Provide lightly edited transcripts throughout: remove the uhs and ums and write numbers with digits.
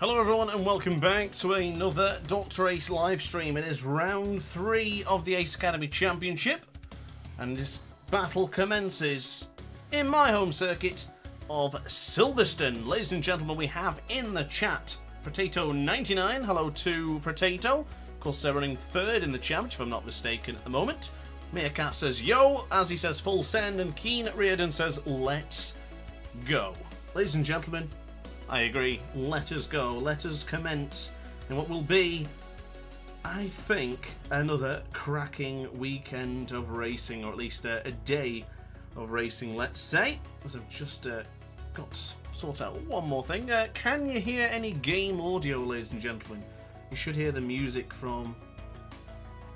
Hello everyone and welcome back to another DrAce live stream. It is round 3 of the Ace Academy Championship and this battle commences in my home circuit of Silverstone. Ladies and gentlemen, we have in the chat Potato99. Hello to Potato. Of course, they're running 3rd in the challenge if I'm not mistaken at the moment. Meerkat says yo, as he says full send, and Keen Reardon says let's go. Ladies and gentlemen, I agree. Let us go. Let us commence in what will be, I think, another cracking weekend of racing, or at least a day of racing, let's say. As I've just got to sort out one more thing. Can you hear any game audio, ladies and gentlemen? You should hear the music from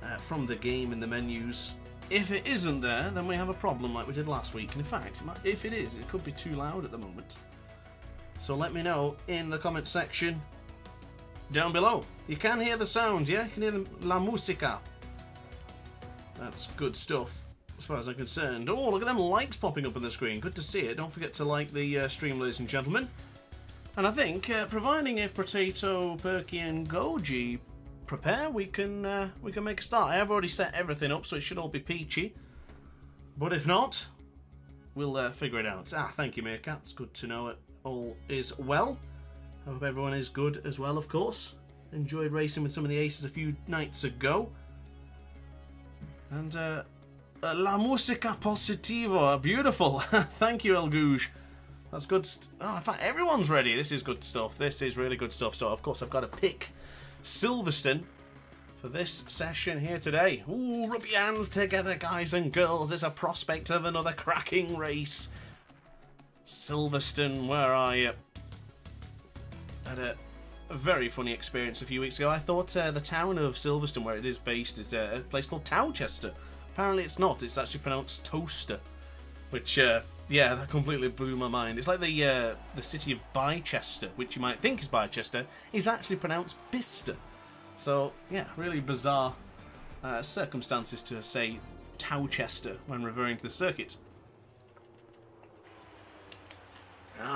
the game in the menus. If it isn't there, then we have a problem like we did last week. And in fact, if it is, it could be too loud at the moment. So let me know in the comment section down below. You can hear the sounds, yeah? You can hear la musica. That's good stuff as far as I'm concerned. Oh, look at them likes popping up on the screen. Good to see it. Don't forget to like the stream, ladies and gentlemen. And I think, providing if Potato, Perky and Goji prepare, we can make a start. I have already set everything up, so it should all be peachy. But if not, we'll figure it out. Ah, thank you, Meerkat. It's good to know it. All is well. I hope everyone is good as well, of course. Enjoyed racing with some of the aces a few nights ago. And la musica positiva, beautiful. Thank you, El Gouge. That's good. Oh, in fact, everyone's ready. This is good stuff. This is really good stuff. So, of course, I've got to pick Silverstone for this session here today. Ooh, rub your hands together, guys and girls. There's a prospect of another cracking race. Silverstone, where I had a very funny experience a few weeks ago. I thought the town of Silverstone, where it is based, is a place called Towchester. Apparently it's not. It's actually pronounced Toaster, which, yeah, that completely blew my mind. It's like the city of Bicester, which you might think is Bicester, is actually pronounced Bicester. So, yeah, really bizarre circumstances to say Towchester when referring to the circuit.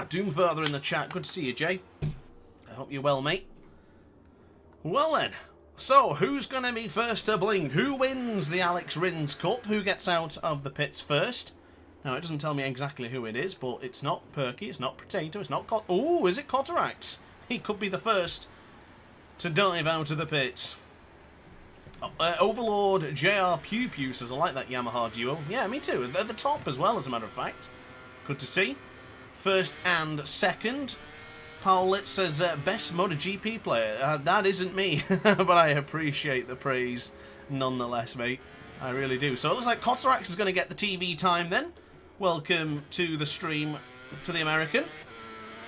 Doomfather in the chat. Good to see you, Jay. I hope you're well, mate. Well then, so who's going to be first to blink? Who wins the Alex Rins Cup? Who gets out of the pits first? Now, it doesn't tell me exactly who it is, but it's not Perky, it's not Potato, it's not oh, is it Cotarax? He could be the first to dive out of the pit. Overlord JR Pew Pew says, I like that Yamaha duo. Yeah, me too. They're the top as well, as a matter of fact. Good to see. First and second. Powlett says, best MotoGP player. That isn't me, but I appreciate the praise nonetheless, mate. I really do. So it looks like Cotarax is going to get the TV time then. Welcome to the stream, to the American.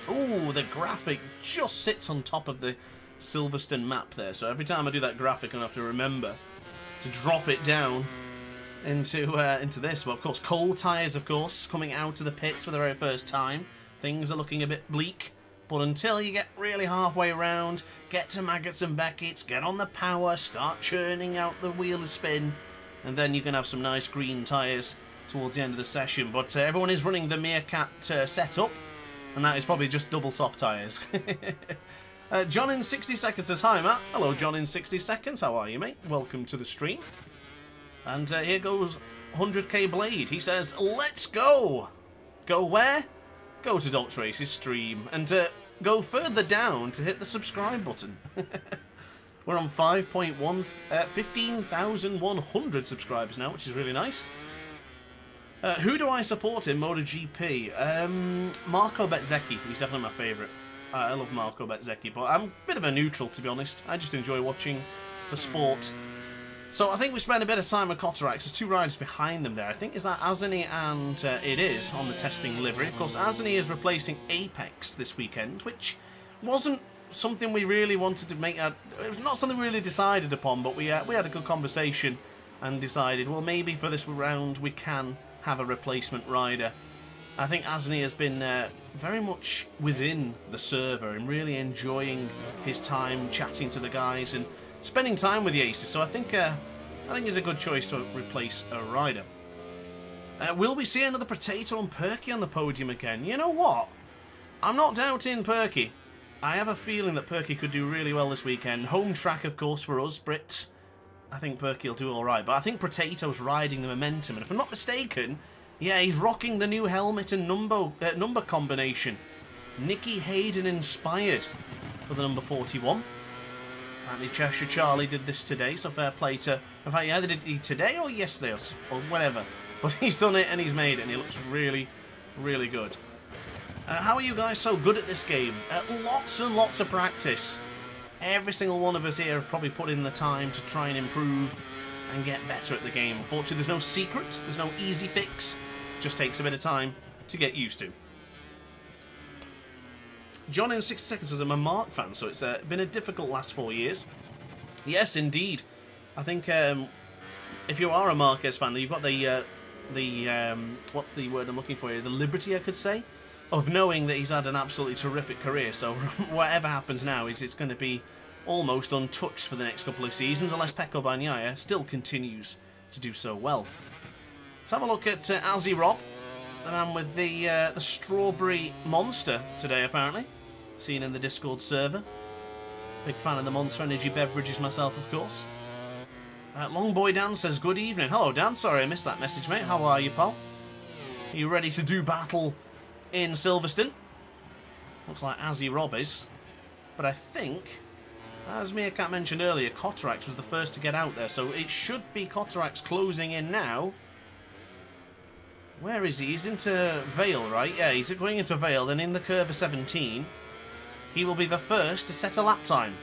Ooh, the graphic just sits on top of the Silverstone map there. So every time I do that graphic, I have to remember to drop it down into this. But of course, cold tyres, of course, coming out of the pits for the very first time. Things are looking a bit bleak, but until you get really halfway around, get to Maggots and Beckett's, get on the power, start churning out the wheel of spin, and then you can have some nice green tyres towards the end of the session. But everyone is running the Meerkat setup, and that is probably just double soft tyres. John in 60 seconds says, hi Matt. Hello John in 60 seconds, how are you, mate? Welcome to the stream. And here goes 100k Blade. He says, let's go. Go where? Go to DrAce's stream and go further down to hit the subscribe button. We're on 15,100 subscribers now, which is really nice. Who do I support in MotoGP? Marco Bezzecchi. He's definitely my favourite. I love Marco Bezzecchi, but I'm a bit of a neutral, to be honest. I just enjoy watching the sport. So I think we spent a bit of time with Cotarax. There's two riders behind them there. I think is that Azani and it is on the testing livery. Of course, Azani is replacing Apex this weekend, which wasn't something we really wanted to make. It was not something we really decided upon, but we had a good conversation and decided, well, maybe for this round we can have a replacement rider. I think Azani has been very much within the server and really enjoying his time chatting to the guys and spending time with the aces, so I think it's a good choice to replace a rider. Will we see another Potato and Perky on the podium again? You know what? I'm not doubting Perky. I have a feeling that Perky could do really well this weekend. Home track, of course, for us Brits. I think Perky will do all right, but I think Potato's riding the momentum, and if I'm not mistaken, yeah, he's rocking the new helmet and number combination. Nicky Hayden inspired for the number 41. Apparently Cheshire Charlie did this today, so fair play to... In fact, yeah, they did it today or yesterday or whatever. But he's done it and he's made it, and he looks really, really good. How are you guys so good at this game? Lots and lots of practice. Every single one of us here have probably put in the time to try and improve and get better at the game. Unfortunately, there's no secret, there's no easy fix. It just takes a bit of time to get used to. John in 60 seconds says I'm a Mark fan, so it's been a difficult last 4 years. Yes, indeed. I think if you are a Marquez fan, you've got the what's the word I'm looking for here? The liberty, I could say, of knowing that he's had an absolutely terrific career. So whatever happens now it's going to be almost untouched for the next couple of seasons, unless Pecco Bagnaia still continues to do so well. Let's have a look at Azzy Rob, the man with the strawberry monster today, apparently. Seen in the Discord server. Big fan of the Monster Energy beverages myself, of course. Longboy Dan says, good evening. Hello, Dan. Sorry I missed that message, mate. How are you, pal? Are you ready to do battle in Silverstone? Looks like Azzy Rob is. But I think, as Meerkat mentioned earlier, Cotarax was the first to get out there, so it should be Cotarax closing in now. Where is he? He's into Vale, right? Yeah, he's going into Vale, then in the curve of 17. He will be the first to set a lap time.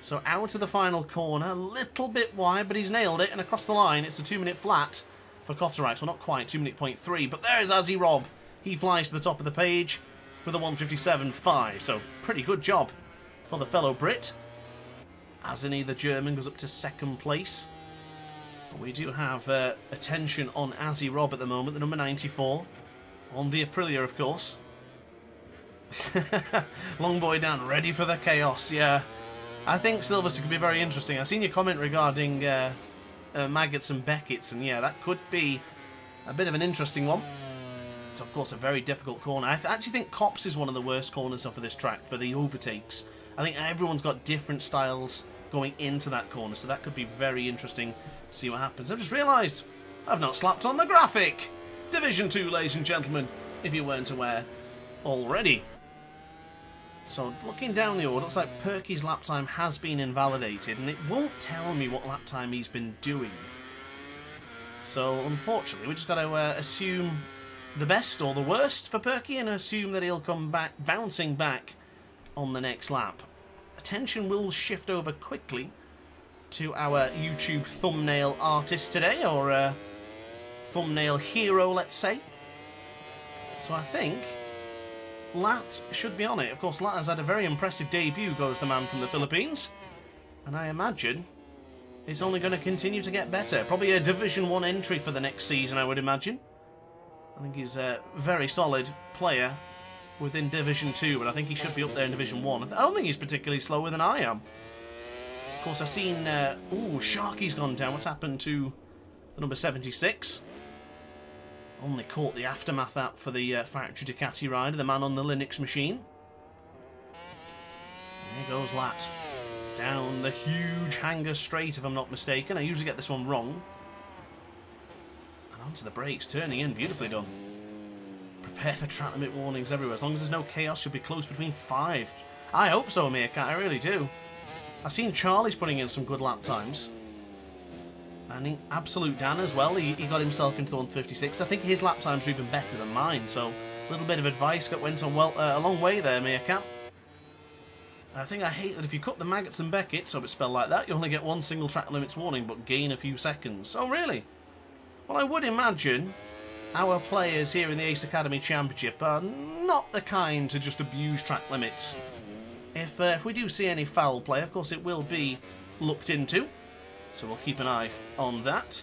So out of the final corner, a little bit wide, but he's nailed it, and across the line, it's a 2-minute flat for Cotarax. Well, not quite, 2-minute.3, but there is Azzy Rob. He flies to the top of the page with a 1:57.5, so pretty good job for the fellow Brit. Azany, the German, goes up to second place. But we do have attention on Azzy Rob at the moment, the number 94, on the Aprilia, of course. Longboy Dan, ready for the chaos, yeah. I think Silverstone could be very interesting. I've seen your comment regarding Maggots and Beckett's, and yeah, that could be a bit of an interesting one. It's, of course, a very difficult corner. I actually think Copse is one of the worst corners off of this track for the overtakes. I think everyone's got different styles going into that corner, so that could be very interesting to see what happens. I've just realised I've not slapped on the graphic. Division 2, ladies and gentlemen, if you weren't aware already. So, looking down the order, looks like Perky's lap time has been invalidated, and it won't tell me what lap time he's been doing. So, unfortunately, we just got to assume the best or the worst for Perky and assume that he'll come back, bouncing back on the next lap. Attention will shift over quickly to our YouTube thumbnail artist today, or thumbnail hero, let's say. So I think Lat should be on it. Of course, Lat has had a very impressive debut, goes the man from the Philippines. And I imagine it's only going to continue to get better. Probably a Division 1 entry for the next season, I would imagine. I think he's a very solid player within Division 2, but I think he should be up there in Division 1. I don't think he's particularly slower than I am. Of course, I've seen... ooh, Sharky's gone down. What's happened to the number 76? Only caught the aftermath out for the factory Ducati rider, the man on the Linux machine. There goes Lat. Down the huge hanger straight, if I'm not mistaken. I usually get this one wrong. And onto the brakes, turning in, beautifully done. Prepare for track limit warnings everywhere. As long as there's no chaos, you'll be close between 5. I hope so, Meerkat, I really do. I've seen Charlie's putting in some good lap times. And Absolute Dan as well, he got himself into the 1:56. I think his lap times are even better than mine, so a little bit of advice went on well a long way there, Meerkat. I think I hate that if you cut the Maggots and Beckett, so it's spelled like that, you only get one single track limits warning, but gain a few seconds. Oh, really? Well, I would imagine our players here in the Ace Academy Championship are not the kind to just abuse track limits. If we do see any foul play, of course it will be looked into. So we'll keep an eye on that.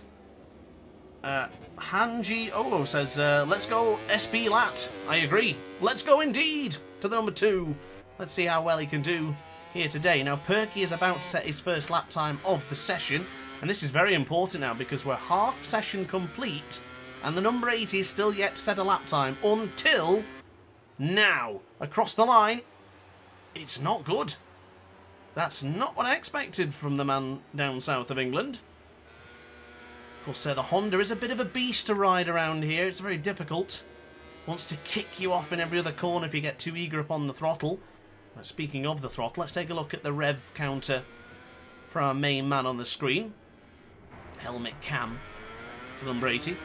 Hanji Olo says, let's go SB Lat. I agree. Let's go indeed to the number 2. Let's see how well he can do here today. Now, Perky is about to set his first lap time of the session. And this is very important now because we're half session complete. And the number 80 is still yet to set a lap time until now. Across the line. it's not good. That's not what I expected from the man down south of England. Of course, the Honda is a bit of a beast to ride around here. It's very difficult. Wants to kick you off in every other corner if you get too eager upon the throttle. Speaking of the throttle, let's take a look at the rev counter for our main man on the screen. Helmet cam for number 80.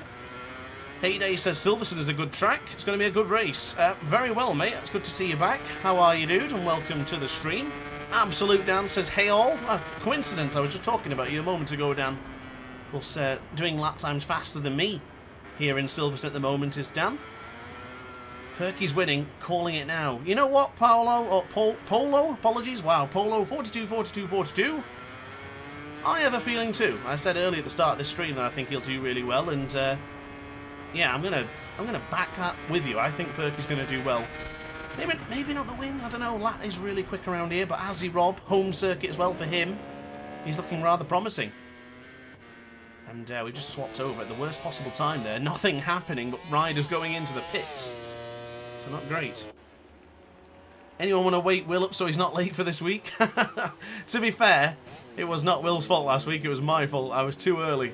Heyday says Silverstone is a good track. It's going to be a good race. Very well, mate. It's good to see you back. How are you, dude? And welcome to the stream. Absolute Dan says, hey all. Coincidence, I was just talking about you a moment ago, Dan. Of course, doing lap times faster than me here in Silverstone at the moment is Dan. Perky's winning, calling it now. You know what, Paolo? Or Polo? Apologies. Wow, Polo 42, 42, 42. I have a feeling too. I said earlier at the start of this stream that I think he'll do really well, and yeah, I'm gonna back that with you. I think Perky's gonna do well. Maybe not the win. I don't know. Lat is really quick around here, but Azzy Rob, home circuit as well for him. He's looking rather promising. And we just swapped over at the worst possible time there. Nothing happening, but riders going into the pits. So not great. Anyone want to wake Will up so he's not late for this week? To be fair, it was not Will's fault last week. It was my fault. I was too early.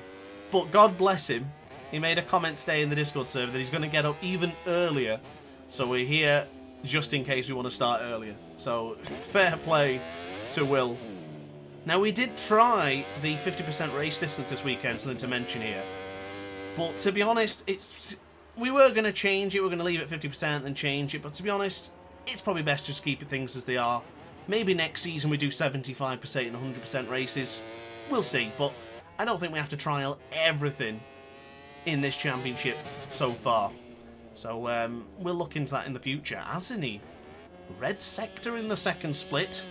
But God bless him. He made a comment today in the Discord server that he's going to get up even earlier. So we're here just in case we want to start earlier. So fair play to Will. Now we did try the 50% race distance this weekend, something to mention here. But to be honest, we were going to change it. We're going to leave it 50% and change it. But to be honest, it's probably best just keep things as they are. Maybe next season we do 75% and 100% races. We'll see. But I don't think we have to trial everything in this championship so far. So we'll look into that in the future. Hasn't he? Red sector in the second split.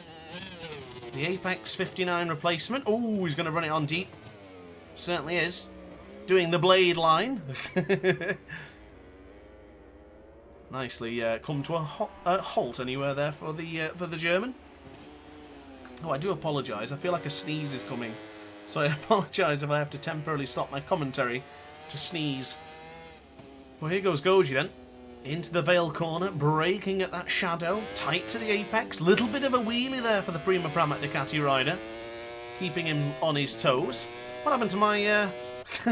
The Apex 59 replacement. Oh, he's going to run it on deep. Certainly is. Doing the blade line. Nicely come to a halt anywhere there for the German. Oh, I do apologise. I feel like a sneeze is coming. So I apologise if I have to temporarily stop my commentary to sneeze. Well, here goes Goji then. Into the Vale corner, braking at that shadow, tight to the apex. Little bit of a wheelie there for the Prima Pramac Ducati rider, keeping him on his toes. What happened to my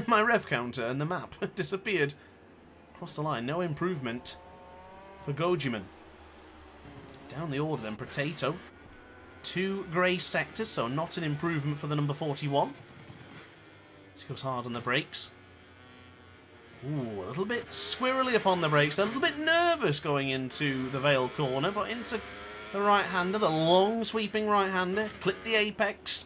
my rev counter and the map? Disappeared. Across the line, no improvement for Gojiman. Down the order then, Potato. 2 grey sectors, so not an improvement for the number 41. This goes hard on the brakes. Ooh, a little bit squirrely upon the brakes, a little bit nervous going into the Vale corner, but into the right-hander, the long sweeping right-hander, clip the apex,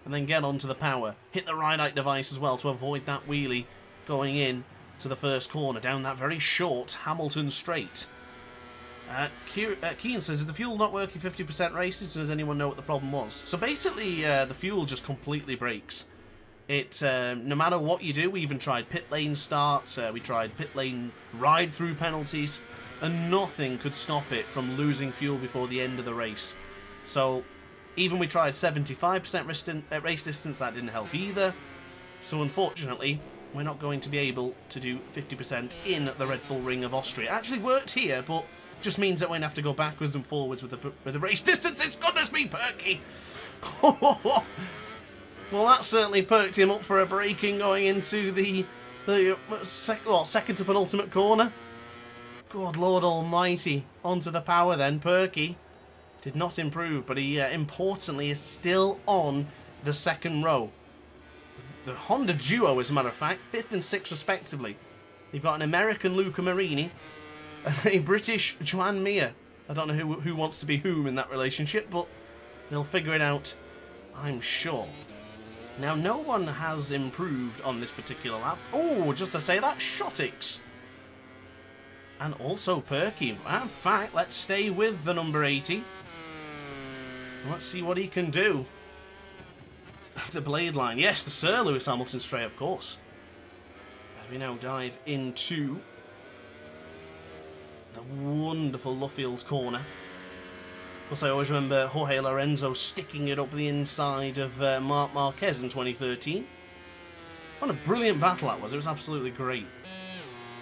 and then get onto the power. Hit the ride-out device as well to avoid that wheelie going in to the first corner, down that very short Hamilton straight. Keane says, is the fuel not working 50% races? Does anyone know what the problem was? So basically, the fuel just completely breaks. It, no matter what you do, we even tried pit lane starts, we tried pit lane ride-through penalties, and nothing could stop it from losing fuel before the end of the race. So, even we tried 75% race distance, that didn't help either. So unfortunately, we're not going to be able to do 50% in the Red Bull Ring of Austria. It actually worked here, but just means that we're going to have to go backwards and forwards with the race distances. Goodness me, Perky! Well, that certainly perked him up for a braking going into the second to penultimate corner. Good Lord Almighty. Onto the power then. Perky did not improve, but he, importantly, is still on the second row. The Honda duo, as a matter of fact, 5th and 6th respectively. You've got an American Luca Marini and a British Joan Mir. I don't know who wants to be whom in that relationship, but they'll figure it out, I'm sure. Now, no one has improved on this particular lap. Oh, just to say that, Shotix. And also Perky. In fact, let's stay with the number 80. Let's see what he can do. The blade line. Yes, the Sir Lewis Hamilton straight, of course. As we now dive into the wonderful Luffield corner. Of course, I always remember Jorge Lorenzo sticking it up the inside of Marc Marquez in 2013. What a brilliant battle that was. It was absolutely great.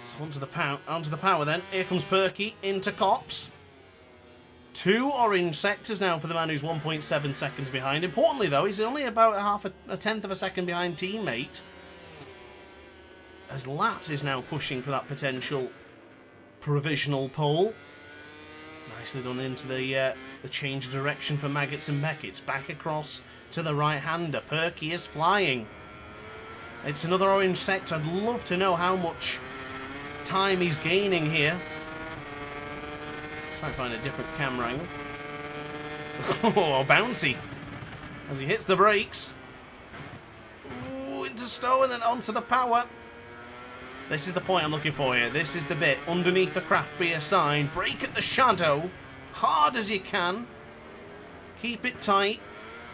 So onto the power then. Here comes Perky into Cops. 2 orange sectors now for the man who's 1.7 seconds behind. Importantly, though, he's only about a tenth of a second behind teammate. As Lat is now pushing for that potential provisional pole. Nicely done into the change of direction for Maggots and Beckett's. Back across to the right-hander. Perky is flying. It's another orange sector. I'd love to know how much time he's gaining here. Try and find a different camera angle. Oh, bouncy. As he hits the brakes. Ooh, into Stowe and then onto the power. This is the point I'm looking for here. This is the bit underneath the craft beer sign. Brake at the shadow. Hard as you can. Keep it tight.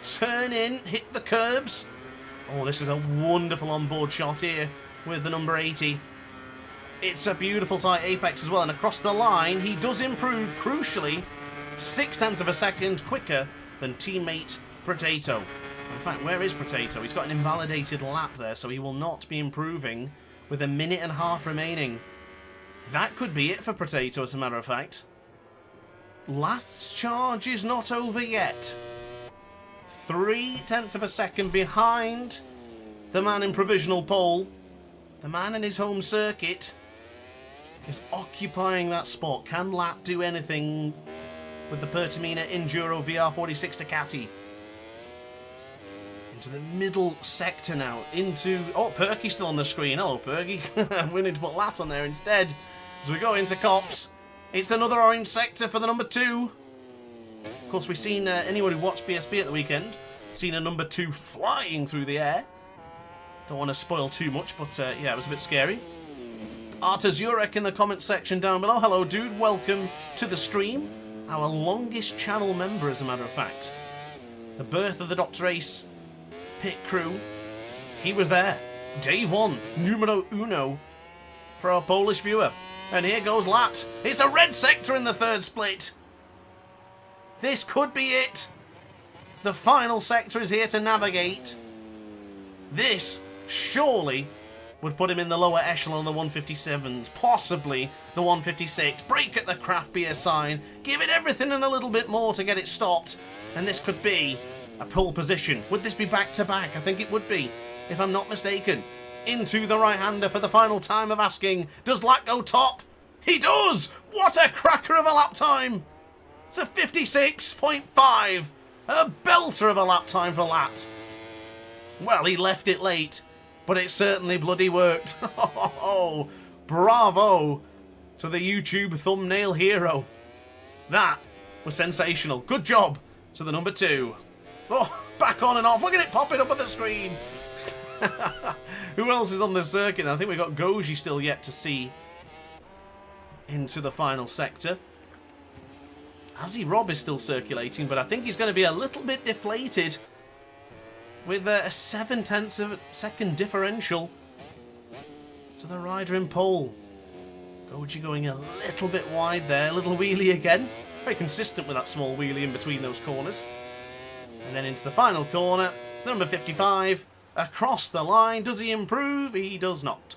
Turn in. Hit the curbs. Oh, this is a wonderful onboard shot here with the number 80. It's a beautiful tight apex as well, and across the line he does improve, crucially, 0.6 of a second quicker than teammate Potato. In fact, where is Potato? He's got an invalidated lap there, so he will not be improving with 1.5 minutes remaining. That could be it for Potato, as a matter of fact. Last charge is not over yet. 0.3 of a second behind the man in provisional pole. The man in his home circuit is occupying that spot. Can Lat do anything with the Pertamina Enduro VR46 Ducati? Into the middle sector now. Into... Oh, Perky's still on the screen. Hello, Perky. We need to put Lat on there instead. As we go into Cops. It's another orange sector for the number 2. Of course, we've seen anyone who watched BSB at the weekend seen a number 2 flying through the air. Don't want to spoil too much, but yeah, it was a bit scary. Arta Zurek in the comments section down below. Hello, dude. Welcome to the stream. Our longest channel member, as a matter of fact. The birth of the DrAce Pit Crew. He was there. Day 1. Numero uno. For our Polish viewer. And here goes Lat. It's a red sector in the third split. This could be it. The final sector is here to navigate. This, surely, would put him in the lower echelon of the 157s, possibly the 156. Brake at the craft beer sign, give it everything and a little bit more to get it stopped, and this could be a pole position. Would this be back-to-back? I think it would be, if I'm not mistaken. Into the right-hander for the final time of asking, does Lat go top? He does! What a cracker of a lap time! It's a 56.5. A belter of a lap time for Lat. Well, he left it late, but it certainly bloody worked. Oh, bravo to the YouTube thumbnail hero. That was sensational. Good job to the number 2. Oh, back on and off. Look at it popping up on the screen. Who else is on the circuit? I think we've got Goji still yet to see into the final sector. Azzy Rob is still circulating, but I think he's going to be a little bit deflated with a 0.7 of a second differential to the rider in pole. Goji going a little bit wide there, little wheelie again. Very consistent with that small wheelie in between those corners. And then into the final corner, number 55, across the line. Does he improve? He does not.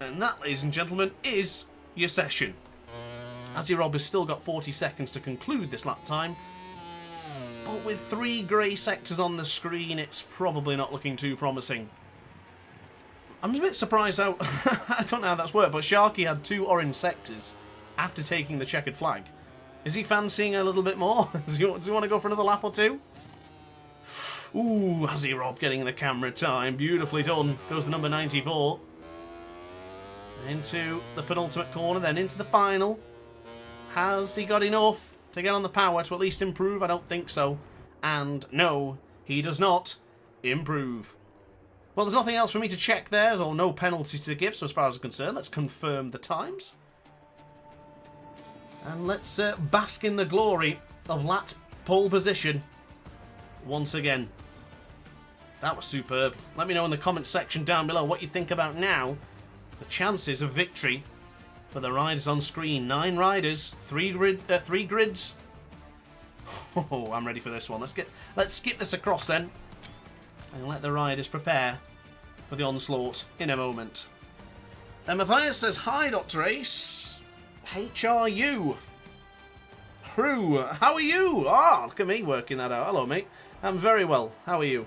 And that, ladies and gentlemen, is your session. Azzy Rob has still got 40 seconds to conclude this lap time. But with 3 grey sectors on the screen, it's probably not looking too promising. I'm a bit surprised how... I don't know how that's worked, but Sharky had 2 orange sectors after taking the checkered flag. Is he fancying a little bit more? Does he want to go for another lap or 2? Ooh, Azzy Rob getting the camera time. Beautifully done. Goes the number 94. Into the penultimate corner, then into the final. Has he got enough to get on the power to at least improve? I don't think so. And no, he does not improve. Well, there's nothing else for me to check there, or no penalties to give, so as far as I'm concerned, let's confirm the times. And let's bask in the glory of Lat's pole position once again. That was superb. Let me know in the comments section down below what you think about now the chances of victory for the riders on screen. 9 riders, 3 grids. Oh, I'm ready for this one. Let's skip this across then, and let the riders prepare for the onslaught in a moment. And Matthias says, hi, DrAce. HRU. Crew. How are you? Ah, look at me working that out. Hello, mate. I'm very well. How are you?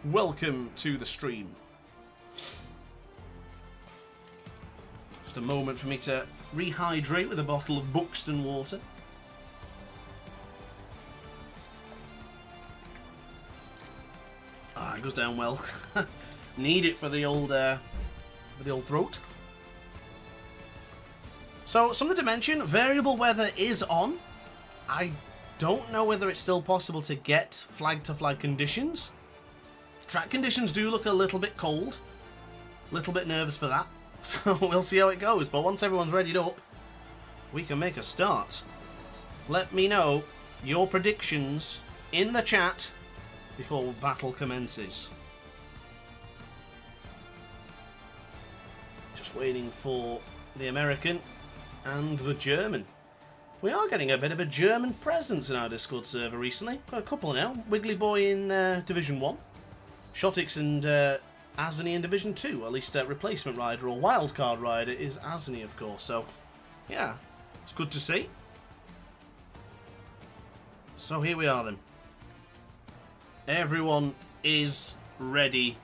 Welcome to the stream. Just a moment for me to rehydrate with a bottle of Buxton water. Ah, it goes down well. Need it for the old throat. So, something to mention, variable weather is on. I don't know whether it's still possible to get flag-to-flag conditions. Track conditions do look a little bit cold. A little bit nervous for that. So, we'll see how it goes. But once everyone's readied up, we can make a start. Let me know your predictions in the chat before battle commences. Just waiting for the American and the German. We are getting a bit of a German presence in our Discord server recently. Got a couple now. Wiggly Boy in Division 1. Shotix and Azany in Division 2. At least replacement rider or wildcard rider is Azany, of course. So, yeah, it's good to see. So here we are then. Everyone is ready.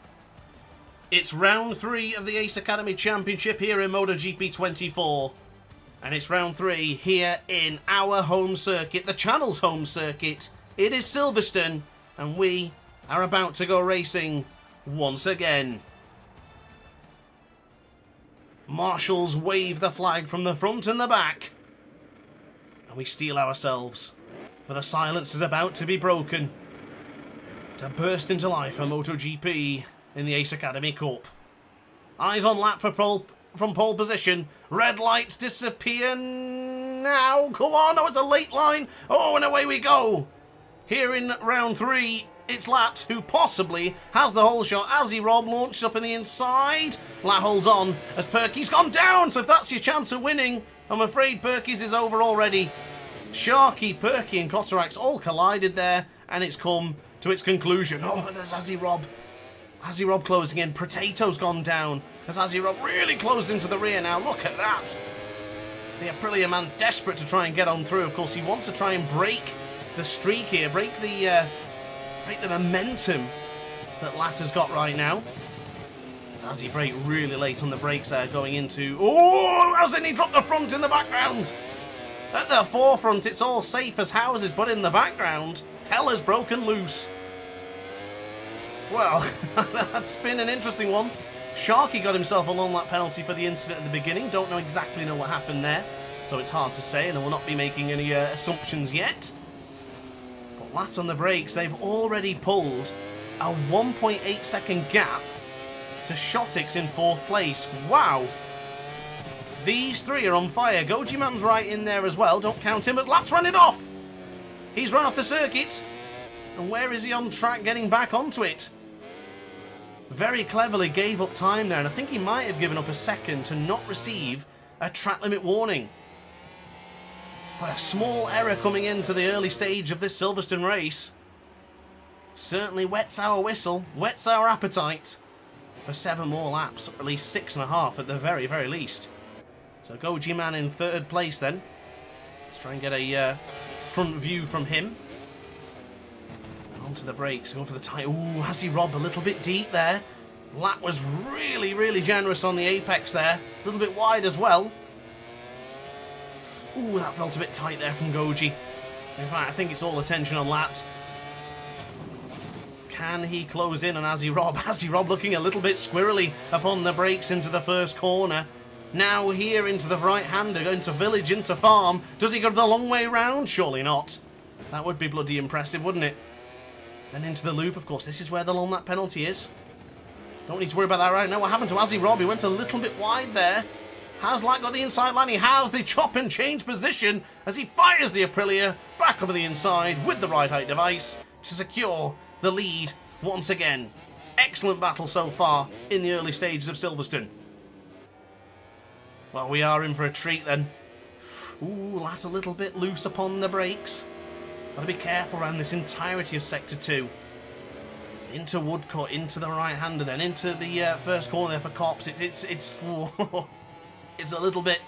It's round 3 of the Ace Academy Championship here in MotoGP 24. And it's round 3 here in our home circuit, the channel's home circuit. It is Silverstone, and we are about to go racing once again. Marshals wave the flag from the front and the back. And we steel ourselves, for the silence is about to be broken. To burst into life for MotoGP in the Ace Academy Cup. Eyes on lap for from pole position. Red lights disappear now. Come on, oh, it's a late line. Oh, and away we go. Here in round 3, it's Lat, who possibly has the whole shot. Azzy Rob launches up in the inside. Lat holds on as Perky's gone down. So if that's your chance of winning, I'm afraid Perky's is over already. Sharky, Perky and Cotarax all collided there, and it's come to its conclusion. Oh, there's Azzy Rob. Azzy Rob closing in. Potato's gone down as Azzy Rob really closes into the rear now. Look at that. The Aprilia man desperate to try and get on through. Of course, he wants to try and break the streak here, break the momentum that Lat has got right now. As Azzy brake really late on the brakes there, going into... Oh, as in he dropped the front in the background. At the forefront, it's all safe as houses, but in the background, hell has broken loose. Well, that's been an interesting one. Sharky got himself a long lap penalty for the incident at the beginning. Don't know exactly what happened there, so it's hard to say, and I will not be making any assumptions yet. But Lat on the brakes, they've already pulled a 1.8 second gap to Shotix in 4th place. Wow. These three are on fire. Goji Man's right in there as well. Don't count him, but Lat's run it off. He's run off the circuit. And where is he on track getting back onto it? Very cleverly gave up time there, and I think he might have given up a second to not receive a track limit warning. But a small error coming into the early stage of this Silverstone race certainly whets our whistle, whets our appetite for 7 more laps, or at least 6.5 at the very, very least. So Goji Man in 3rd place then. Let's try and get a front view from him. Onto the brakes, going for the tight. Ooh, Azzy Rob a little bit deep there. Lat was really, really generous on the apex there. A little bit wide as well. Ooh, that felt a bit tight there from Goji. In fact, I think it's all attention on Lat. Can he close in on Azzy Rob? Azzy Rob looking a little bit squirrely upon the brakes into the first corner. Now here into the right-hander, into village, into farm. Does he go the long way round? Surely not. That would be bloody impressive, wouldn't it? Then into the loop, of course. This is where the long lap penalty is. Don't need to worry about that right now. What happened to Azzy Rob? He went a little bit wide there. Has Lat got the inside line? He has the chop and change position as he fires the Aprilia back over the inside with the ride height device to secure the lead once again. Excellent battle so far in the early stages of Silverstone. Well, we are in for a treat then. Ooh, Lat a little bit loose upon the brakes. Gotta be careful around this entirety of Sector 2. Into Woodcut, into the right-hander then, into the first corner there for Cops. It's it's a little bit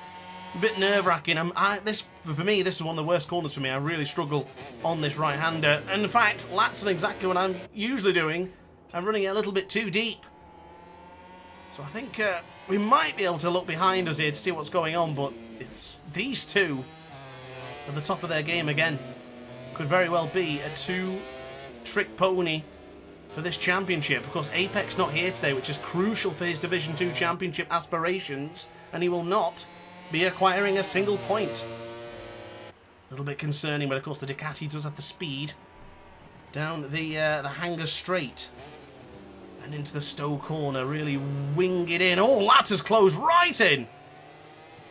a bit nerve-wracking. For me, this is one of the worst corners for me. I really struggle on this right-hander. And in fact, that's exactly what I'm usually doing. I'm running it a little bit too deep. So I think we might be able to look behind us here to see what's going on, but it's these two at the top of their game again. Could very well be a two-trick pony for this championship. Of course, Apex not here today, which is crucial for his Division 2 championship aspirations, and he will not be acquiring a single point. A little bit concerning, but of course the Ducati does have the speed. Down the hanger straight. And into the Stowe corner, really wing it in. Oh, that has closed right in!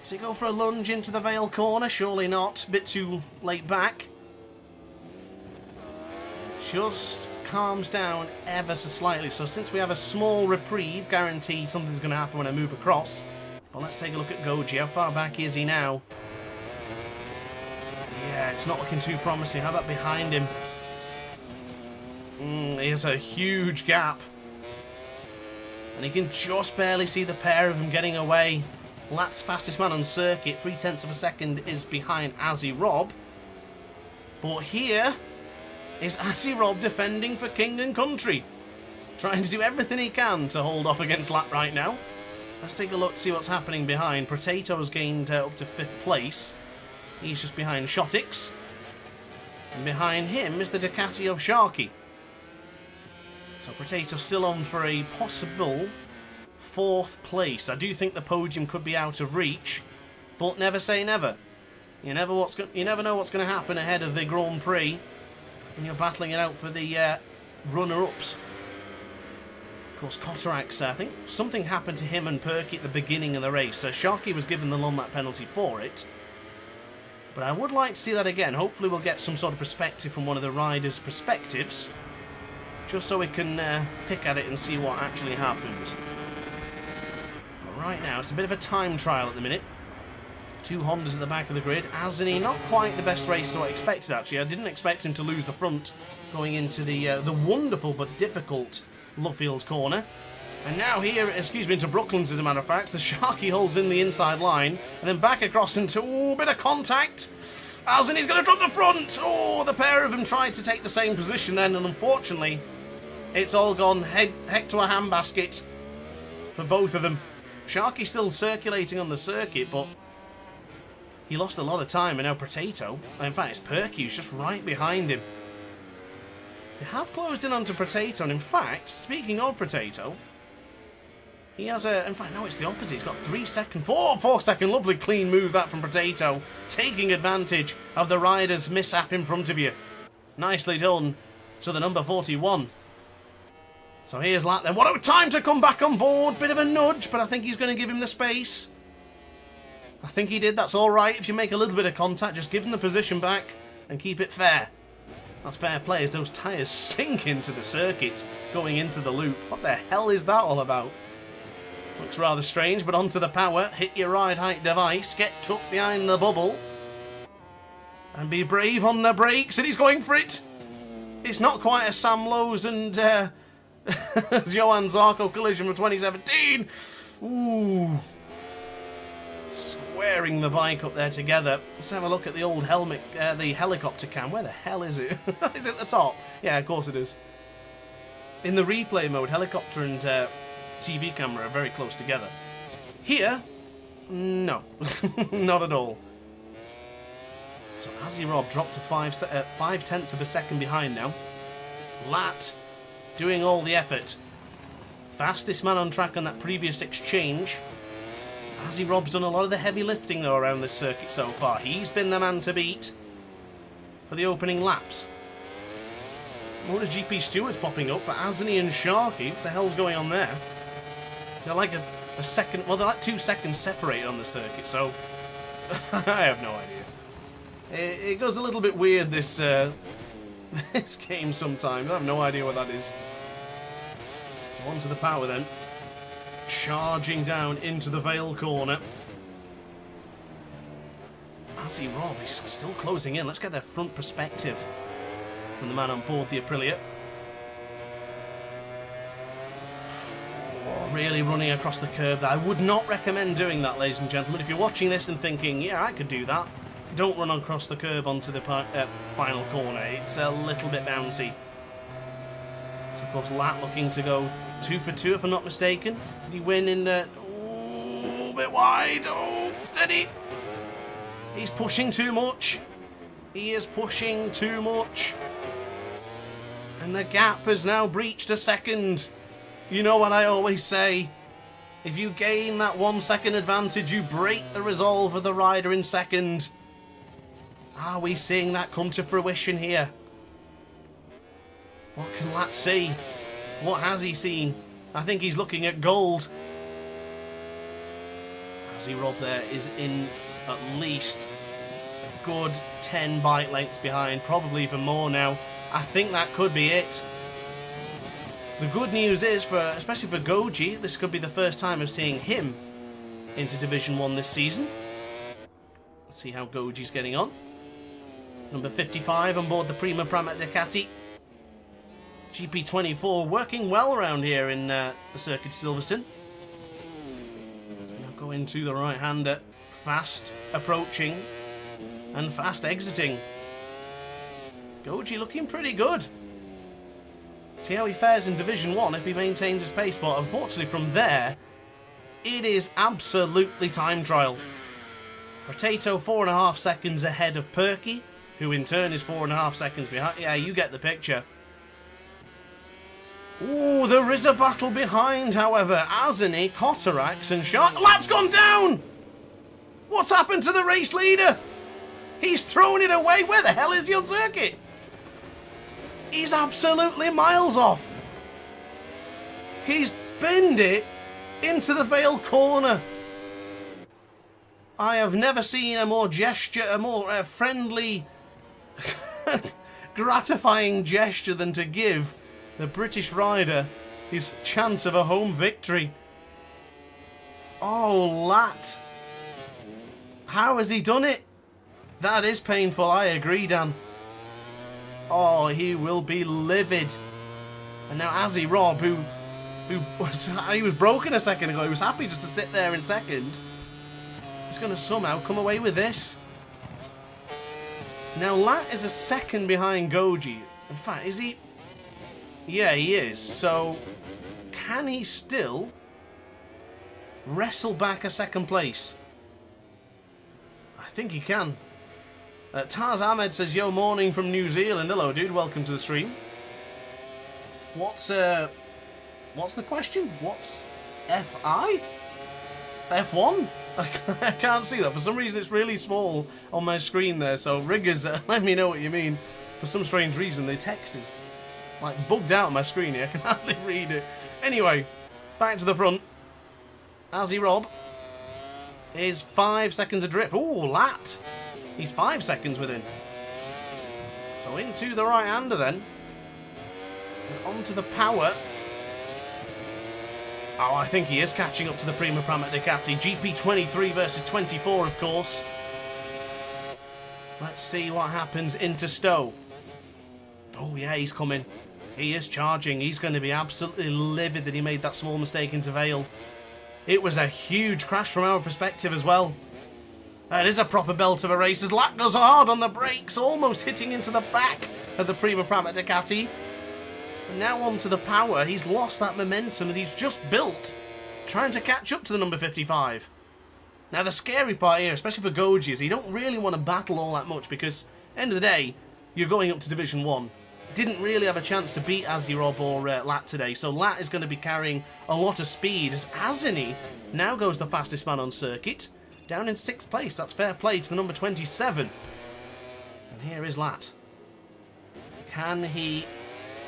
Does he go for a lunge into the Vale corner? Surely not. Bit too late back. Just calms down ever so slightly. So since we have a small reprieve, guaranteed something's going to happen when I move across. But let's take a look at Goji. How far back is he now? Yeah, it's not looking too promising. How about behind him? He has a huge gap. And he can just barely see the pair of them getting away. Well, that's fastest man on circuit. 0.3 of a second is behind Azzy Rob. But here is Azzy Rob defending for king and country. Trying to do everything he can to hold off against Lap right now. Let's take a look, see what's happening behind. Potato's gained up to 5th place. He's just behind Shotix. And behind him is the Ducati of Sharky. So Potato still on for a possible 4th place. I do think the podium could be out of reach, but never say never. You never know what's going to happen ahead of the Grand Prix when you're battling it out for the runner-ups. Of course, Cotarax, I think something happened to him and Perky at the beginning of the race. Sharky was given the long lap penalty for it. But I would like to see that again. Hopefully we'll get some sort of perspective from one of the riders' perspectives, just so we can pick at it and see what actually happened. But right now, it's a bit of a time trial at the minute. 2 Hondas at the back of the grid. Azani, not quite the best race as I expected, actually. I didn't expect him to lose the front going into the wonderful but difficult Luffield corner. And now here, into Brooklands, as a matter of fact, the Sharky holds in the inside line, and then back across into, a bit of contact. Azani's going to drop the front. Oh, the pair of them tried to take the same position then, and unfortunately, it's all gone heck to a handbasket for both of them. Sharky still circulating on the circuit, but he lost a lot of time, and now Potato, in fact, it's Perky who's just right behind him. They have closed in onto Potato, and in fact, speaking of Potato, he has in fact, no, it's the opposite. He's got 3 seconds, 4 second, lovely clean move that from Potato, taking advantage of the rider's mishap in front of you. Nicely done to the number 41. So here's Lat then. What a time to come back on board. Bit of a nudge, but I think he's going to give him the space. I think he did. That's all right. If you make a little bit of contact, just give him the position back and keep it fair. That's fair play as those tyres sink into the circuit going into the loop. What the hell is that all about? Looks rather strange, but onto the power. Hit your ride height device. Get tucked behind the bubble. And be brave on the brakes. And he's going for it. It's not quite a Sam Lowe's and Johan Zarco collision from 2017. Ooh. Squaring the bike up there together. Let's have a look at the old helmet, the helicopter cam. Where the hell is it? Is it at the top? Yeah, of course it is. In the replay mode, helicopter and TV camera are very close together. Here, no, not at all. So Azzy Rob dropped to 5/10 of a second behind now. Lat doing all the effort. Fastest man on track on that previous exchange. Azzy Rob's done a lot of the heavy lifting though around this circuit so far. He's been the man to beat for the opening laps. MotoGP stewards popping up for Azani and Sharky. What the hell's going on there? They're like a second, well, they're like 2 seconds separated on the circuit, so I have no idea. It goes a little bit weird, this this game sometimes. I have no idea what that is. So onto the power then. Charging down into the Vale corner. Azzy Rob is still closing in. Let's get their front perspective from the man on board the Aprilia. Oh, really running across the curb there. I would not recommend doing that, ladies and gentlemen. If you're watching this and thinking, yeah, I could do that, don't run across the curb onto the final corner. It's a little bit bouncy. So, of course, Lat looking to go 2 for 2, if I'm not mistaken. Did he win in the... Ooh, a bit wide. Oh, steady. He's pushing too much. He is pushing too much. And the gap has now breached a second. You know what I always say. If you gain that 1 second advantage, you break the resolve of the rider in second. Are we seeing that come to fruition here? What can Lat see? What has he seen? I think he's looking at gold. Azzy Rob there is in at least a good 10 bike lengths behind, probably even more now. I think that could be it. The good news is, especially for Goji, this could be the first time of seeing him into Division 1 this season. Let's see how Goji's getting on. Number 55 on board the Prima Prama Ducati. GP24 working well around here in the circuit Silverstone. So now going to the right-hander, fast approaching and fast exiting. Goji looking pretty good. See how he fares in Division 1 if he maintains his pace, but unfortunately from there, it is absolutely time trial. Potato 4.5 seconds ahead of Perky, who in turn is 4.5 seconds behind. Yeah, you get the picture. Ooh, there is a battle behind, however. Azani, Kotarax and Shark. Lat's gone down! What's happened to the race leader? He's thrown it away. Where the hell is he on circuit? He's absolutely miles off. He's binned it into the Vale corner. I have never seen a more friendly, gratifying gesture than to give the British rider his chance of a home victory. Oh, Lat. How has he done it? That is painful, I agree, Dan. Oh, he will be livid. And now Azzy Rob, who was broken a second ago, he was happy just to sit there in second. He's going to somehow come away with this. Now, Lat is a second behind Goji. In fact, is he? Yeah, he is. So, can he still wrestle back a second place? I think he can. Taz Ahmed says, yo, morning from New Zealand. Hello, dude. Welcome to the stream. What's the question? What's FI? F1? I can't see that. For some reason, it's really small on my screen there. So, riggers, let me know what you mean. For some strange reason, the text is like bugged out on my screen here. I can hardly read it. Anyway, back to the front. Azzy Rob is 5 seconds adrift. Ooh, Lat. He's 5 seconds within. So into the right-hander then. And onto the power. Oh, I think he is catching up to the Prima Prama Ducati. GP23 versus 24, of course. Let's see what happens into Stowe. Oh, yeah, he's coming. He is charging. He's going to be absolutely livid that he made that small mistake into Vale. It was a huge crash from our perspective as well. It is a proper belt of a race as Lat goes hard on the brakes, almost hitting into the back of the Prima Prama Ducati. And now onto the power. He's lost that momentum that he's just built, trying to catch up to the number 55. Now the scary part here, especially for Goji, is you don't really want to battle all that much because, end of the day, you're going up to Division 1. Didn't really have a chance to beat Azzy Rob or Lat today, so Lat is going to be carrying a lot of speed as Azani now goes the fastest man on circuit. Down in 6th place, that's fair play to the number 27. And here is Lat. Can he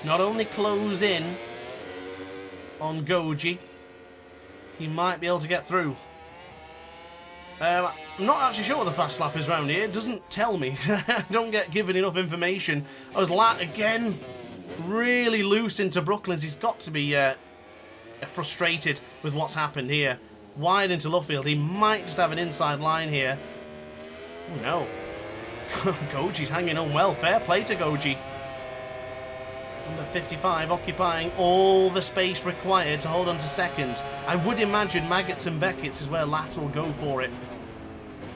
not only close in on Goji, he might be able to get through. I'm not actually sure what the fast lap is around here. It doesn't tell me. I don't get given enough information. As Lat again, really loose into Brooklands. He's got to be frustrated with what's happened here. Wide into Luffield. He might just have an inside line here. Oh no. Goji's hanging on well. Fair play to Goji. Number 55 occupying all the space required to hold on to second. I would imagine Maggots and Beckett's is where Lat will go for it.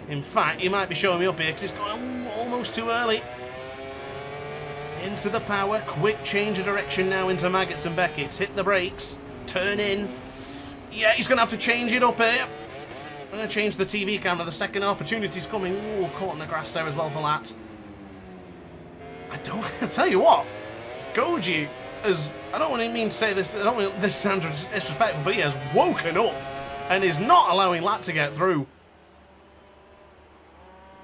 In fact, he might be showing me up here because it's gone almost too early. Into the power, quick change of direction now into Maggots and Beckett's. Hit the brakes, turn in. Yeah, he's going to have to change it up here. I'm going to change the TV camera. The second opportunity's coming. Ooh, caught in the grass there as well for Lat. I tell you what, Goji has, I don't mean to say this, I don't want this to sound disrespectful, but he has woken up and is not allowing Lat to get through.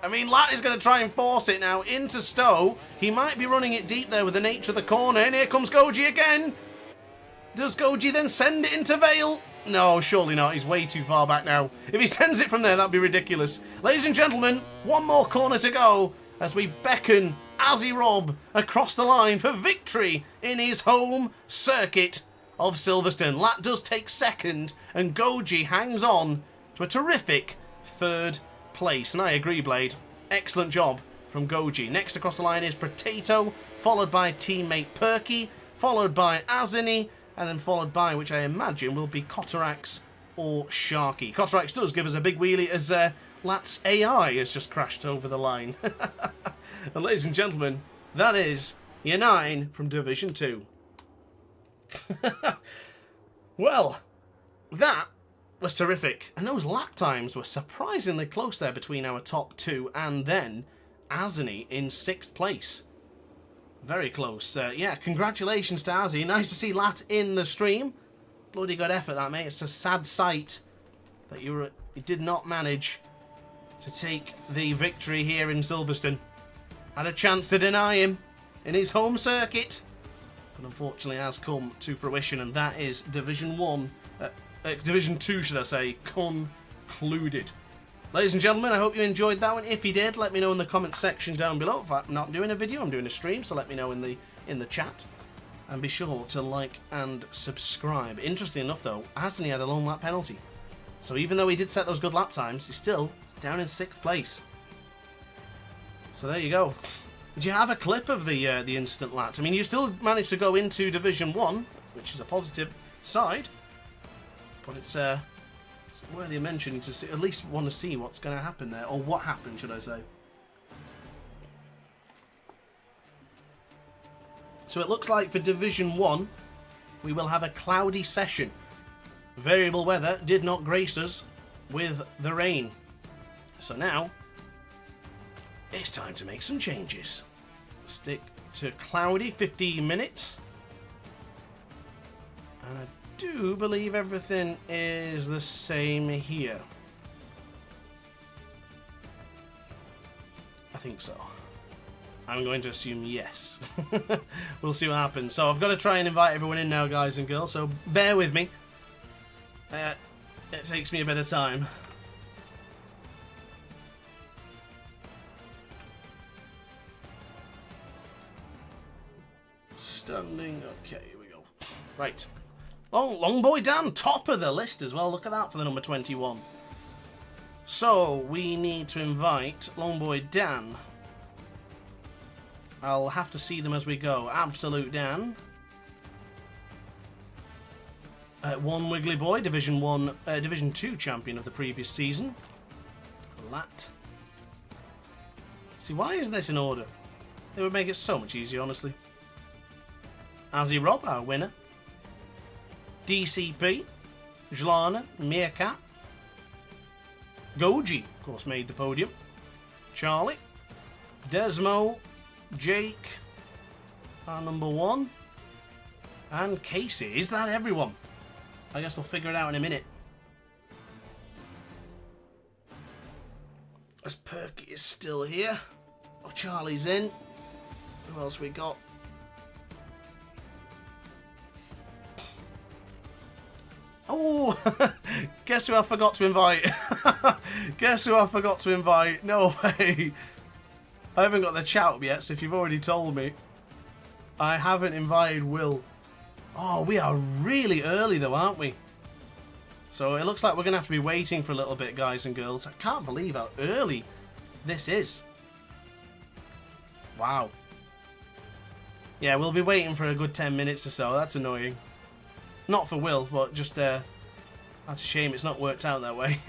I mean, Lat is going to try and force it now into Stowe. He might be running it deep there with the nature of the corner, and here comes Goji again. Does Goji then send it into Vale? No, surely not. He's way too far back now. If he sends it from there, that'd be ridiculous. Ladies and gentlemen, one more corner to go as we beckon Azzy Robb across the line for victory in his home circuit of Silverstone. Lat does take second, and Goji hangs on to a terrific third place. And I agree, Blade. Excellent job from Goji. Next across the line is Potato, followed by teammate Perky, followed by Azini, and then followed by, which I imagine will be Cotarax or Sharky. Cotarax does give us a big wheelie as Lat's AI has just crashed over the line. And ladies and gentlemen, that is your 9 from Division 2. Well, that was terrific. And those lap times were surprisingly close there between our top 2 and then Azani in 6th place. Very close. Yeah, congratulations to Azzy. Nice to see Lat in the stream. Bloody good effort, that, mate. It's a sad sight that you did not manage to take the victory here in Silverstone. Had a chance to deny him in his home circuit, but unfortunately has come to fruition, and that is Division 1, Division 2, should I say, concluded. Ladies and gentlemen, I hope you enjoyed that one. If you did, let me know in the comment section down below. If I'm not doing a video, I'm doing a stream, so let me know in the chat. And be sure to like and subscribe. Interesting enough, though, Hasn't he had a long lap penalty? So even though he did set those good lap times, he's still down in 6th place. So there you go. Did you have a clip of the instant lats? I mean, you still managed to go into Division 1, which is a positive side. But it's worthy of mentioning to see, at least want to see what's going to happen there. Or what happened, should I say. So it looks like for Division 1, we will have a cloudy session. Variable weather did not grace us with the rain. So now, it's time to make some changes. Stick to cloudy, 15 minutes. And I do believe everything is the same here. I think so. I'm going to assume yes. We'll see what happens. So I've got to try and invite everyone in now, guys and girls, so bear with me. It takes me a bit of time. Standing. Okay, here we go. Right. Oh, Long Boy Dan, top of the list as well. Look at that for the number 21. So we need to invite Long Boy Dan. I'll have to see them as we go. Absolute Dan. One Wiggly Boy, Division 2 champion of the previous season. Lat. See, why isn't this in order? It would make it so much easier, honestly. Azzy Robb, our winner. DCP. Jlana, Meerkat. Goji, of course, made the podium. Charlie. Desmo. Jake. Our number 1. And Casey. Is that everyone? I guess we'll figure it out in a minute. As Perky is still here. Oh, Charlie's in. Who else we got? Oh, guess who I forgot to invite? Guess who I forgot to invite? No way. I haven't got the chat up yet, so if you've already told me, I haven't invited Will. Oh, we are really early though, aren't we? So it looks like we're going to have to be waiting for a little bit, guys and girls. I can't believe how early this is. Wow. Yeah, we'll be waiting for a good 10 minutes or so. That's annoying. Not for Will, but just, that's a shame it's not worked out that way.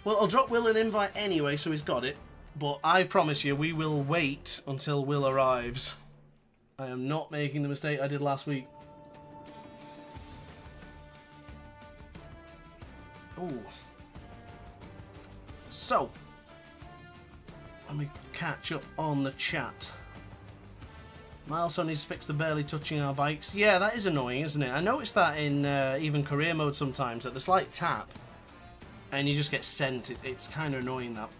Well, I'll drop Will an invite anyway, so he's got it. But I promise you, we will wait until Will arrives. I am not making the mistake I did last week. Ooh. So, let me catch up on the chat. Milestone needs to fix the barely touching our bikes. Yeah, that is annoying, isn't it? I noticed that in even career mode sometimes, that the slight tap and you just get sent. It's kind of annoying, that.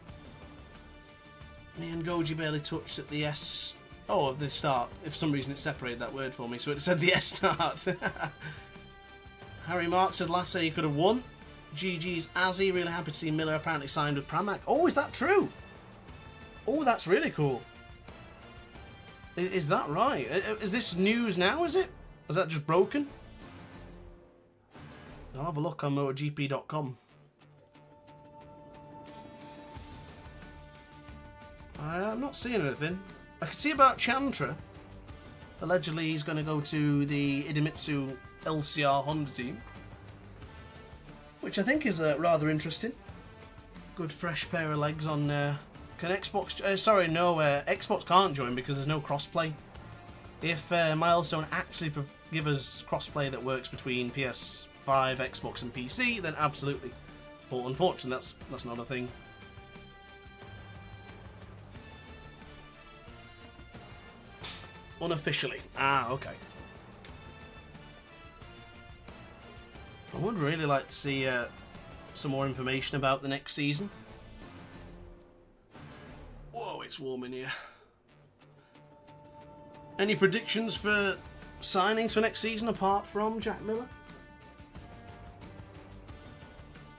Me and Goji barely touched at the S... Oh, the start. If for some reason it separated that word for me, so it said the S start. Harry Mark said last day he could have won. GG's Azzy, really happy to see Miller apparently signed with Pramac. Oh, is that true? Oh, that's really cool. Is that right? Is this news now, is it? Is that just broken? I'll have a look on MotoGP.com. I'm not seeing anything. I can see about Chantra. Allegedly he's going to go to the Idemitsu LCR Honda team. Which I think is rather interesting. Good fresh pair of legs on... Can Xbox... sorry, no, Xbox can't join because there's no crossplay. If Milestone actually give us crossplay that works between PS5, Xbox and PC, then absolutely. But unfortunately, that's not a thing. Unofficially. Ah, okay. I would really like to see some more information about the next season. Whoa, it's warm in here. Any predictions for signings for next season apart from Jack Miller?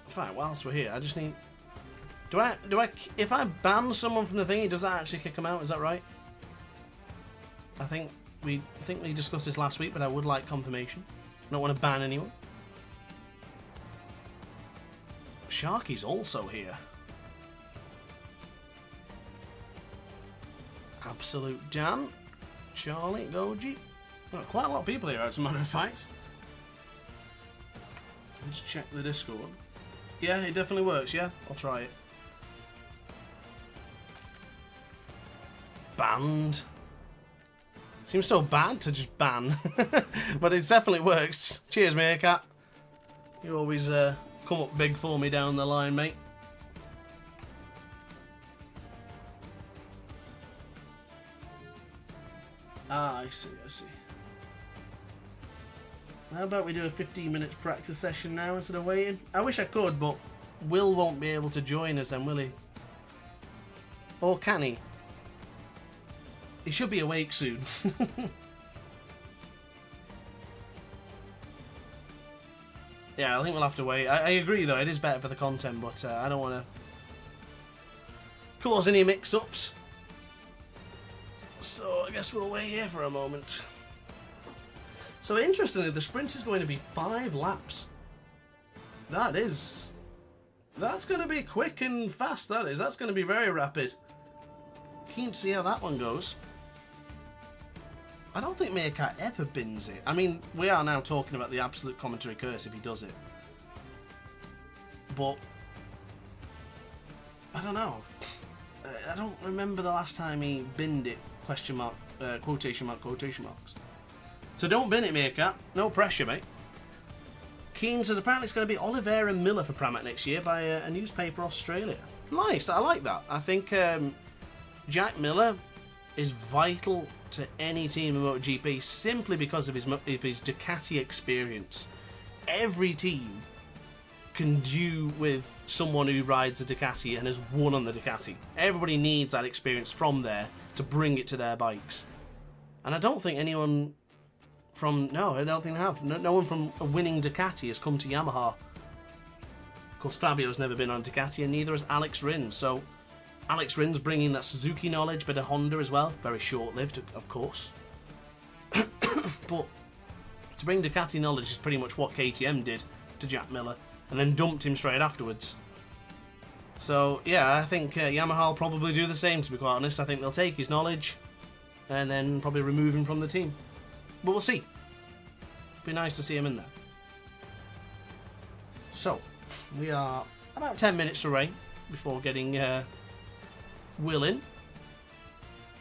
In fact, whilst we're here, I just need... if I ban someone from the thingy, does that actually kick them out? Is that right? I think we discussed this last week, but I would like confirmation. I don't want to ban anyone. Sharky's also here. Absolute Dan, Charlie, Goji. Well, quite a lot of people here, as a matter of fact. Let's check the Discord. Yeah, it definitely works, yeah? I'll try it. Banned. Seems so bad to just ban. But it definitely works. Cheers, Meerkat. You always come up big for me down the line, mate. Ah, I see, I see. How about we do a 15-minute practice session now instead of waiting? I wish I could, but Will won't be able to join us then, will he? Or can he? He should be awake soon. Yeah, I think we'll have to wait. I agree, though. It is better for the content, but I don't want to cause any mix-ups. So I guess we'll wait here for a moment. So interestingly, the sprint is going to be 5 laps. That's going to be quick and fast, that is. That's going to be very rapid. Keen to see how that one goes. I don't think Meerkat ever bins it. I mean, we are now talking about the absolute commentary curse if he does it. But I don't know. I don't remember the last time he binned it. Question mark, quotation mark, quotation marks. So don't bin it, Meerkat. No pressure, mate. Keen says apparently it's going to be Oliveira and Miller for Pramac next year by a newspaper Australia. Nice, I like that. I think Jack Miller is vital to any team in MotoGP simply because of his Ducati experience. Every team can do with someone who rides a Ducati and has won on the Ducati. Everybody needs that experience from there to bring it to their bikes. And I don't think anyone from... No, I don't think they have. No one from a winning Ducati has come to Yamaha. Of course, Fabio's never been on Ducati, and neither has Alex Rins. So Alex Rins bringing that Suzuki knowledge, but a Honda as well. Very short-lived, of course. But to bring Ducati knowledge is pretty much what KTM did to Jack Miller, and then dumped him straight afterwards. So, yeah, I think Yamaha will probably do the same, to be quite honest. I think they'll take his knowledge, and then probably remove him from the team. But we'll see. Be nice to see him in there. So, we are about 10 minutes away before getting Will in.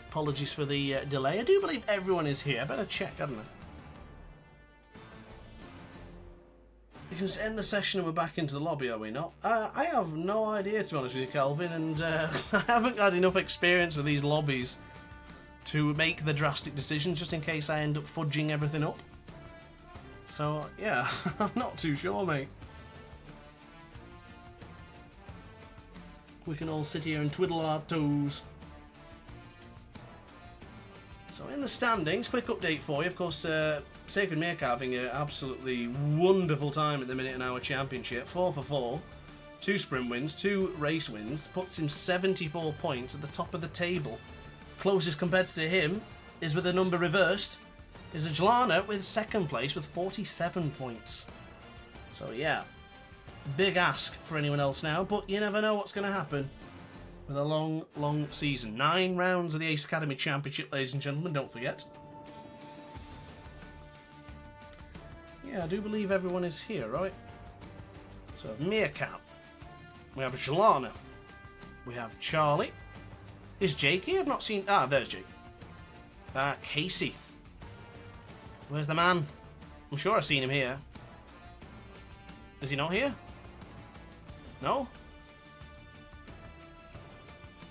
Apologies for the delay. I do believe everyone is here. I better check, hadn't I? You can just end the session and we're back into the lobby, are we not? I have no idea, to be honest with you, Calvin, and I haven't had enough experience with these lobbies to make the drastic decisions, just in case I end up fudging everything up. So, yeah, I'm not too sure, mate. We can all sit here and twiddle our toes. So in the standings, quick update for you. Of course, Sacred Meerkat having an absolutely wonderful time at the minute in our championship. 4 for 4, 2 sprint wins, 2 race wins. Puts him 74 points at the top of the table. Closest competitor to him is, with the number reversed, is a Jalana with 2nd place with 47 points. So yeah, big ask for anyone else now, but you never know what's going to happen with a long, long season. 9 rounds of the Ace Academy Championship, ladies and gentlemen, don't forget. Yeah, I do believe everyone is here, right? So, Meerkat. We have Jalana. We have Charlie. Is Jake here? I've not seen... Ah, there's Jake. Casey. Where's the man? I'm sure I've seen him here. Is he not here? No?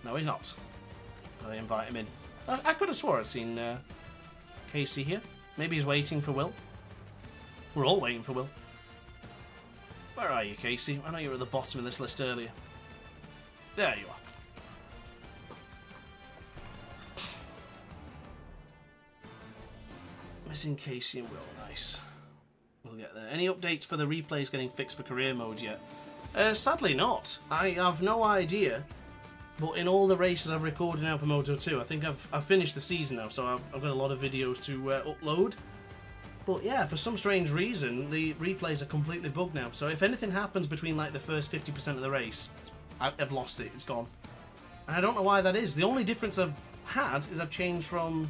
No, he's not. Gotta invite him in. I could have swore I'd seen Casey here. Maybe he's waiting for Will. We're all waiting for Will. Where are you, Casey? I know you were at the bottom of this list earlier. There you are. Missing Casey and Will. Nice. We'll get there. Any updates for the replays getting fixed for career mode yet? Sadly not. I have no idea. But in all the races I've recorded now for Moto 2, I think I've finished the season now, so I've got a lot of videos to upload. But yeah, for some strange reason, the replays are completely bugged now. So if anything happens between like the first 50% of the race, I've lost it. It's gone. And I don't know why that is. The only difference I've had is I've changed from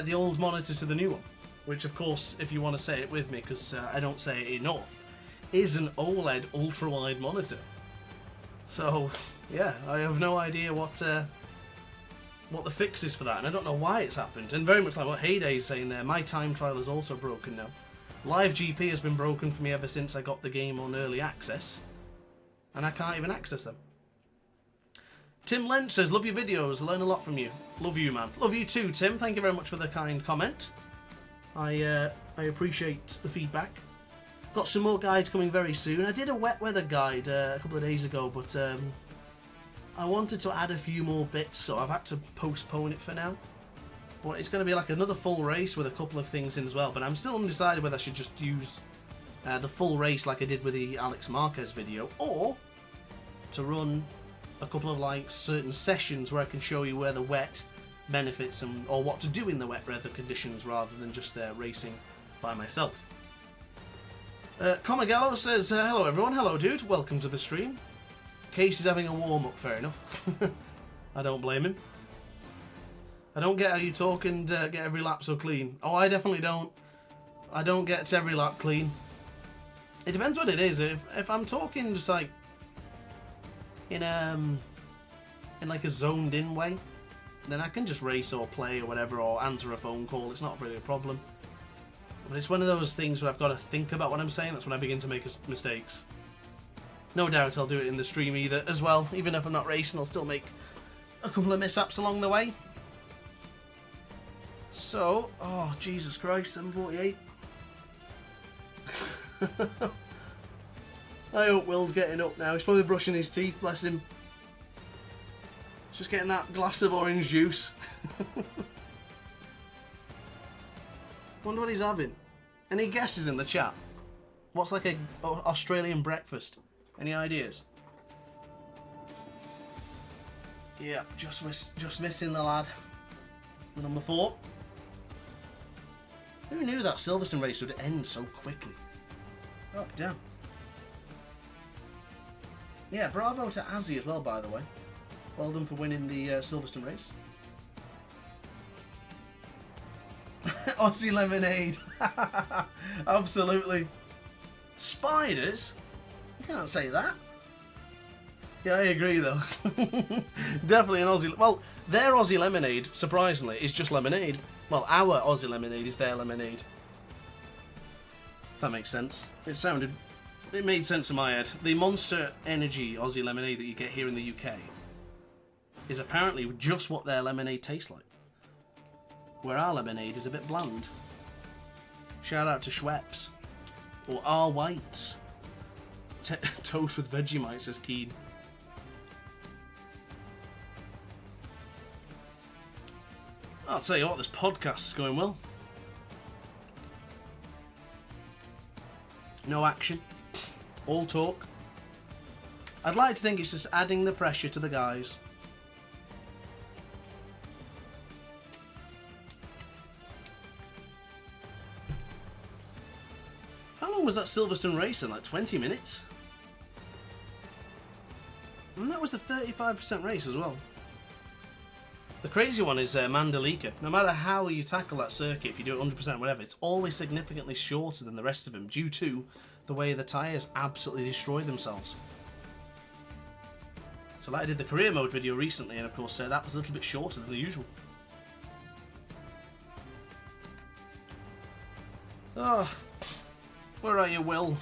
the old monitor to the new one. Which, of course, if you want to say it with me, because I don't say it enough, is an OLED ultra-wide monitor. So... yeah, I have no idea what the fix is for that, and I don't know why it's happened. And very much like what Heyday's saying there, my time trial is also broken now. Live GP has been broken for me ever since I got the game on early access, and I can't even access them. Tim Lynch says, love your videos, learn a lot from you. Love you, man. Love you too, Tim. Thank you very much for the kind comment. I appreciate the feedback. Got some more guides coming very soon. I did a wet weather guide a couple of days ago, but I wanted to add a few more bits, so I've had to postpone it for now. But it's going to be like another full race with a couple of things in as well. But I'm still undecided whether I should just use the full race like I did with the Alex Marquez video, or to run a couple of like certain sessions where I can show you where the wet benefits and or what to do in the wet weather conditions rather than just racing by myself. Comagello says, hello everyone, hello dude, welcome to the stream. Casey's having a warm-up, fair enough. I don't blame him. I don't get how you talk and get every lap so clean. Oh, I definitely don't. I don't get every lap clean. It depends what it is. If I'm talking just like in like a zoned-in way, then I can just race or play or whatever or answer a phone call. It's not really a problem. But it's one of those things where I've got to think about what I'm saying. That's when I begin to make mistakes. No doubt I'll do it in the stream either as well. Even if I'm not racing, I'll still make a couple of mishaps along the way. So, oh, Jesus Christ, 7:48. I hope Will's getting up now. He's probably brushing his teeth, bless him. He's just getting that glass of orange juice. Wonder what he's having. Any guesses in the chat? What's like a Australian breakfast? Any ideas? Yeah, just missing the lad. The number 4. Who knew that Silverstone race would end so quickly? Oh, damn. Yeah, bravo to Azzy as well, by the way. Well done for winning the Silverstone race. Aussie lemonade. Absolutely. Spiders? You can't say that. Yeah, I agree though. Definitely an Aussie. Well, their Aussie lemonade, surprisingly, is just lemonade. Well, our Aussie lemonade is their lemonade. That makes sense. It made sense in my head. The Monster Energy Aussie lemonade that you get here in the UK is apparently just what their lemonade tastes like. Where our lemonade is a bit bland. Shout out to Schweppes. Or R Whites. Toast with Vegemite, says Keen. I'll tell you what, this podcast is going well. No action. All talk. I'd like to think it's just adding the pressure to the guys. How long was that Silverstone race in? Like 20 minutes? And that was the 35% race as well. The crazy one is Mandalika. No matter how you tackle that circuit, if you do it 100%, whatever, it's always significantly shorter than the rest of them due to the way the tyres absolutely destroy themselves. So like I did the career mode video recently, and of course that was a little bit shorter than the usual. Oh, where are you, Will?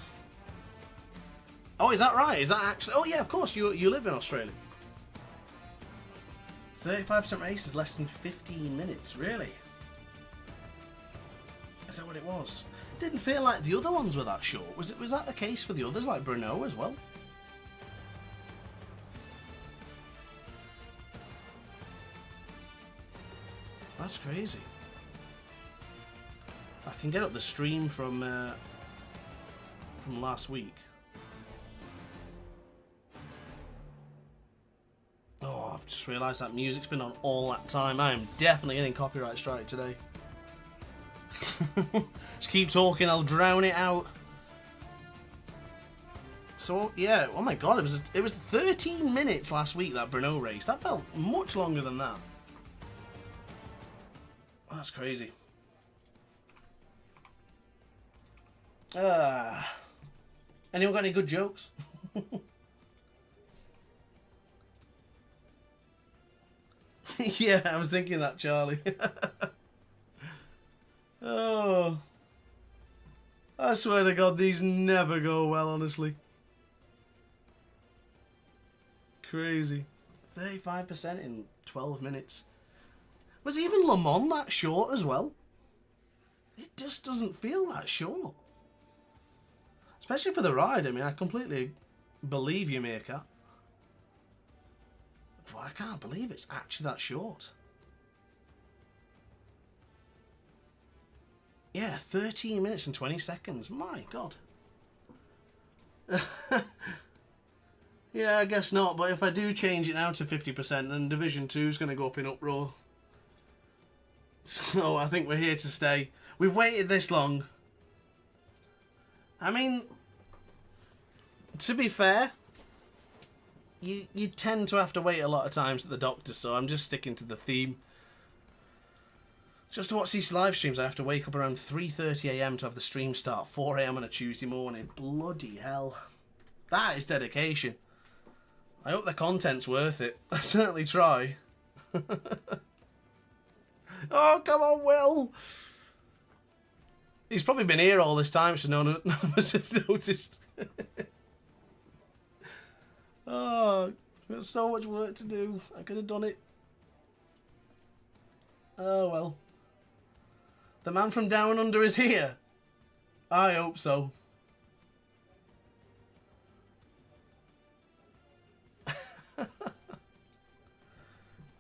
Oh, is that right? Is that actually... Oh yeah, of course, you live in Australia. 35% race is less than 15 minutes, really? Is that what it was? Didn't feel like the other ones were that short. Was that the case for the others, like Brno as well? That's crazy. I can get up the stream from last week. Oh, I've just realised that music's been on all that time. I am definitely getting copyright strike today. Just keep talking, I'll drown it out. So yeah, oh my god, it was 13 minutes last week, that Brno race. That felt much longer than that. That's crazy. Anyone got any good jokes? Yeah, I was thinking that, Charlie. Oh. I swear to God, these never go well, honestly. Crazy. 35% in 12 minutes. Was even Le Mans that short as well? It just doesn't feel that short. Especially for the ride. I mean, I completely believe you, Meerkat. But I can't believe it's actually that short. Yeah, 13 minutes and 20 seconds. My God. Yeah, I guess not. But if I do change it now to 50%, then Division 2 is going to go up in uproar. So I think we're here to stay. We've waited this long. I mean, to be fair, you tend to have to wait a lot of times at the doctor, so I'm just sticking to the theme. Just to watch these live streams, I have to wake up around 3:30 AM to have the stream start 4 AM on a Tuesday morning. Bloody hell. That is dedication. I hope the content's worth it. I certainly try. Oh, come on, Will! He's probably been here all this time, so none of us have noticed. Oh, I've got so much work to do. I could have done it. Oh, well. The man from Down Under is here. I hope so.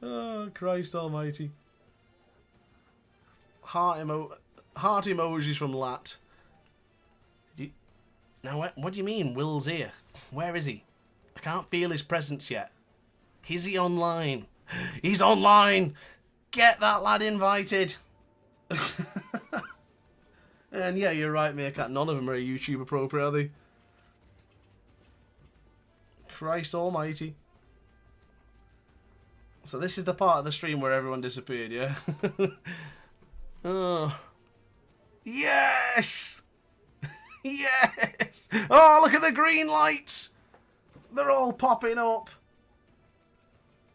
Oh, Christ almighty. Heart emojis from Lat. Now, what do you mean, Will's here? Where is he? I can't feel his presence yet. Is he online? He's online! Get that lad invited! And yeah, you're right, Meerkat. None of them are YouTube appropriate, are they? Christ almighty. So this is the part of the stream where everyone disappeared, yeah? Oh. Yes! Yes! Oh, look at the green lights! They're all popping up.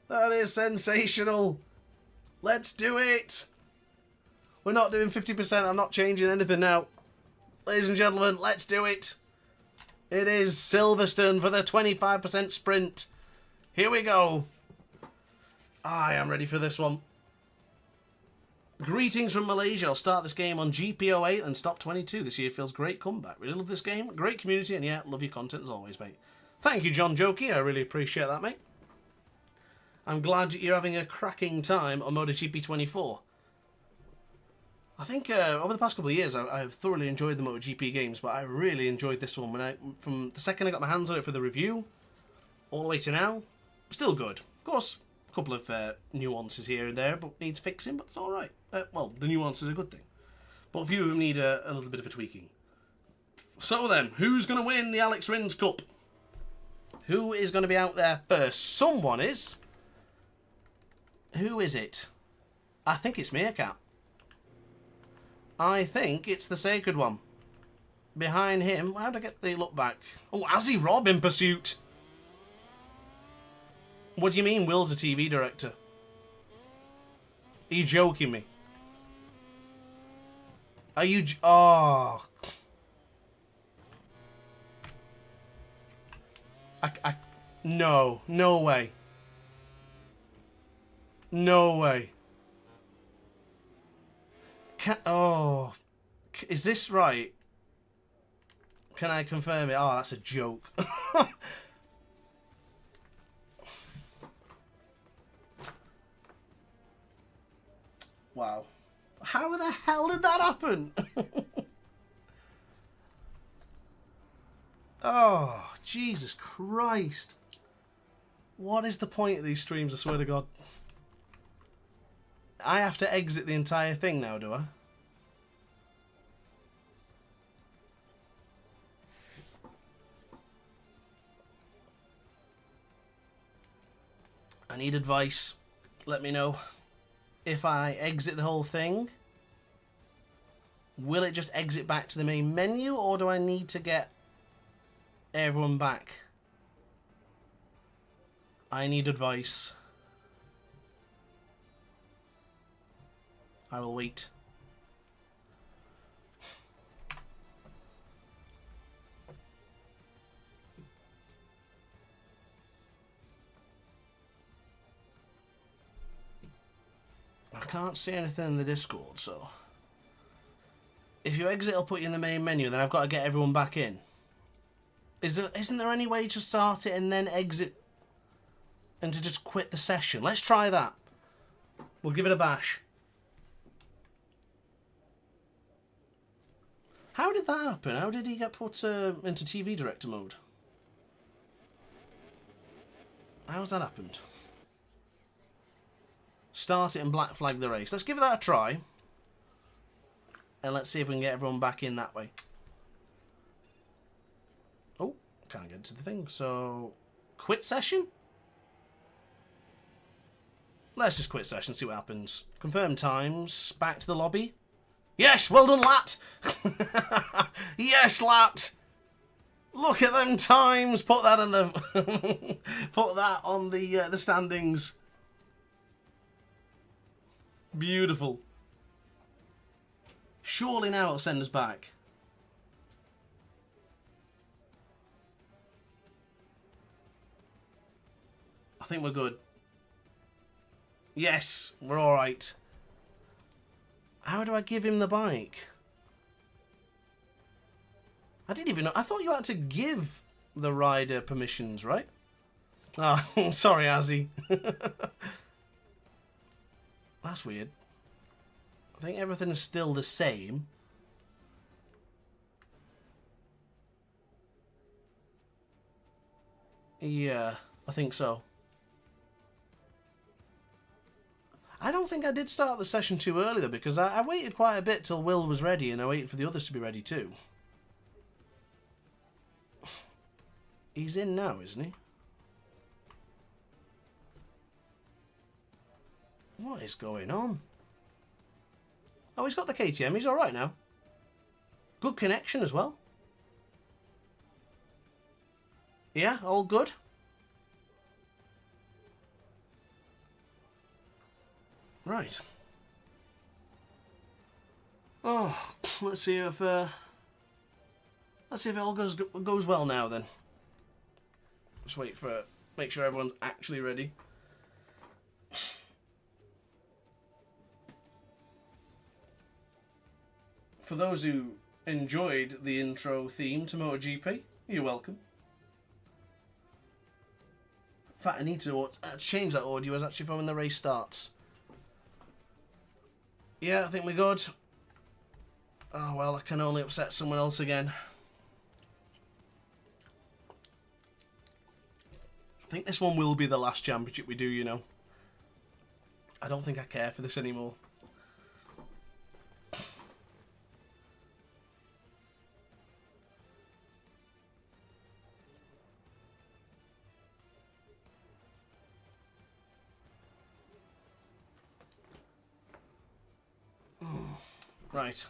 That is sensational. Let's do it. We're not doing 50%. I'm not changing anything now. Ladies and gentlemen, let's do it. It is Silverstone for the 25% sprint. Here we go. I am ready for this one. Greetings from Malaysia. I'll start this game on GP08 and stop 22. This year feels great comeback. Really love this game. Great community, and yeah, love your content as always, mate. Thank you, John Jokey. I really appreciate that, mate. I'm glad you're having a cracking time on MotoGP 24. I think over the past couple of years, I've thoroughly enjoyed the MotoGP games, but I really enjoyed this one. From the second I got my hands on it for the review, all the way to now, still good. Of course, a couple of nuances here and there, but needs fixing, but it's all right. Well, the nuance is a good thing. But a few of them need a little bit of a tweaking. So then, who's going to win the Alex Rins Cup? Who is going to be out there first? Someone is. Who is it? I think it's Meerkat. I think it's the Sacred One. Behind him, how'd I get the look back? Oh, Azzy Rob in pursuit. What do you mean Will's a TV director? Are you joking me? Are you... Oh. No. No way. No way. Oh. Is this right? Can I confirm it? Oh, that's a joke. Wow. How the hell did that happen? Oh, Jesus Christ. What is the point of these streams, I swear to God? I have to exit the entire thing now, do I? I need advice. Let me know. If I exit the whole thing, will it just exit back to the main menu, or do I need to get everyone back? I need advice. I will wait. I can't see anything in the Discord, so... If you exit, I'll put you in the main menu, then I've got to get everyone back in. Isn't there any way to start it and then exit and to just quit the session? Let's try that. We'll give it a bash. How did that happen? How did he get put into TV director mode? How's that happened? Start it and black flag the race. Let's give that a try. And let's see if we can get everyone back in that way. Oh, can't get into the thing. So, quit session? Let's just quit session, see what happens. Confirm times. Back to the lobby. Yes, well done, Lat. Yes, Lat. Look at them times. Put that in the put that on the standings. Beautiful. Surely now it'll send us back. I think we're good. Yes, we're alright. How do I give him the bike? I didn't even know. I thought you had to give the rider permissions, right? Oh, sorry, Azzy. That's weird. I think everything is still the same. Yeah, I think so. I don't think I did start the session too early though, because I waited quite a bit till Will was ready, and I waited for the others to be ready too. He's in now, isn't he? What is going on? Oh, he's got the KTM. He's alright now. Good connection as well. Yeah, all good. Right. Oh, let's see if it all goes well now then. Just wait for make sure everyone's actually ready. For those who enjoyed the intro theme to MotoGP, you're welcome. In fact, I need to change that audio as actually from when the race starts. Yeah, I think we're good. Oh well, I can only upset someone else again. I think this one will be the last championship we do, you know. I don't think I care for this anymore. Right.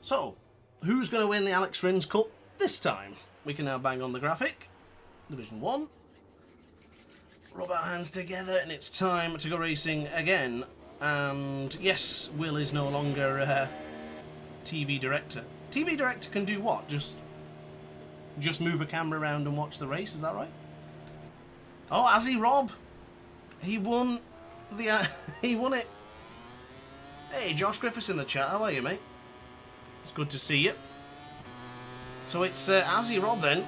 So, who's going to win the Alex Rins Cup this time? We can now bang on the graphic. Division 1. Rub our hands together and it's time to go racing again. And yes, Will is no longer TV director. TV director can do what? Just move a camera around and watch the race, is that right? Oh, has he, Rob? He won the he won it. Hey, Josh Griffiths in the chat. How are you, mate? It's good to see you. So it's Azzy Rob then.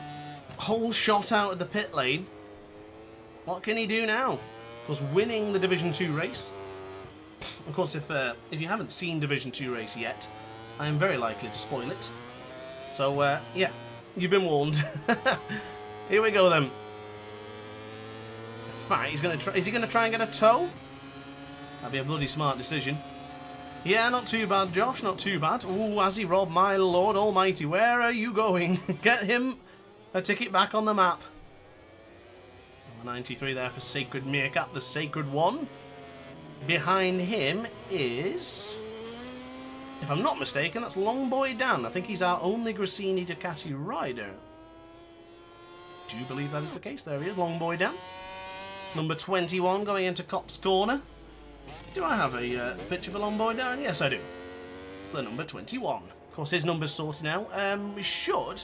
Whole shot out of the pit lane. What can he do now? Of course, winning the Division 2 race. Of course, if you haven't seen Division 2 race yet, I am very likely to spoil it. So yeah, you've been warned. Here we go then. Fine, he's gonna try. Is he gonna try and get a tow? That'd be a bloody smart decision. Yeah, not too bad, Josh, not too bad. Ooh, Azzy Rob, my lord almighty, where are you going? Get him a ticket back on the map. Number 93 there for Sacred Meerkat, the Sacred One. Behind him is, if I'm not mistaken, that's Longboy Dan. I think he's our only Grassini Ducati rider. Do you believe that is the case? There he is, Longboy Dan. Number 21 going into Cop's Corner. Do I have a picture of a Longboy Dan? Yes, I do. The number 21. Of course, his number's sorted now. We should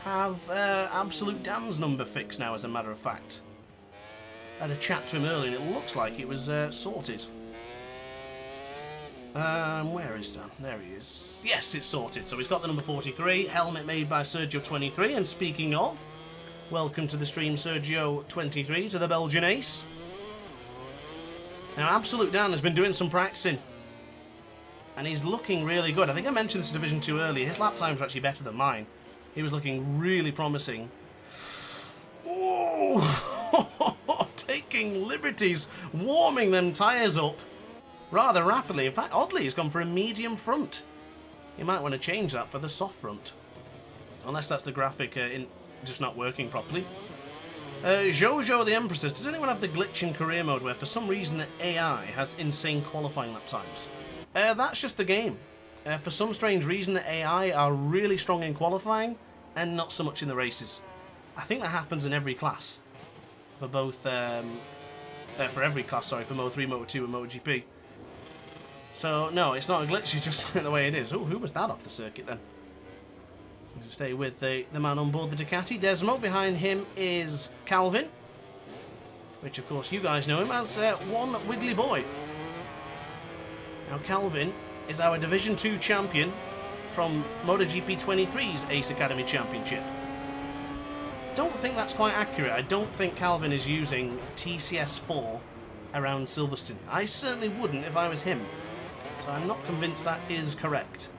have Absolute Dan's number fixed now, as a matter of fact. I had a chat to him earlier, and it looks like it was sorted. Where is Dan? There he is. Yes, it's sorted. So he's got the number 43. Helmet made by Sergio23. And speaking of, welcome to the stream, Sergio23, to the Belgian Ace. Now, Absolute Dan has been doing some practicing. And he's looking really good. I think I mentioned this in Division 2 earlier. His lap times are actually better than mine. He was looking really promising. Ooh! Taking liberties, warming them tyres up rather rapidly. In fact, oddly, he's gone for a medium front. You might want to change that for the soft front. Unless that's the graphic just not working properly. Jojo the Empress says, does anyone have the glitch in career mode where for some reason the AI has insane qualifying lap times? That's just the game. For some strange reason the AI are really strong in qualifying and not so much in the races. I think that happens in every class. For both, for every class, sorry, for Moto3, Moto2 and MotoGP. So, no, it's not a glitch, it's just the way it is. Oh, who was that off the circuit then? We'll stay with the man on board the Ducati. Desmo, behind him is Calvin. Which, of course, you guys know him as one Wiggly Boy. Now, Calvin is our Division 2 champion from MotoGP 23's Ace Academy Championship. Don't think that's quite accurate. I don't think Calvin is using TCS4 around Silverstone. I certainly wouldn't if I was him. So I'm not convinced that is correct.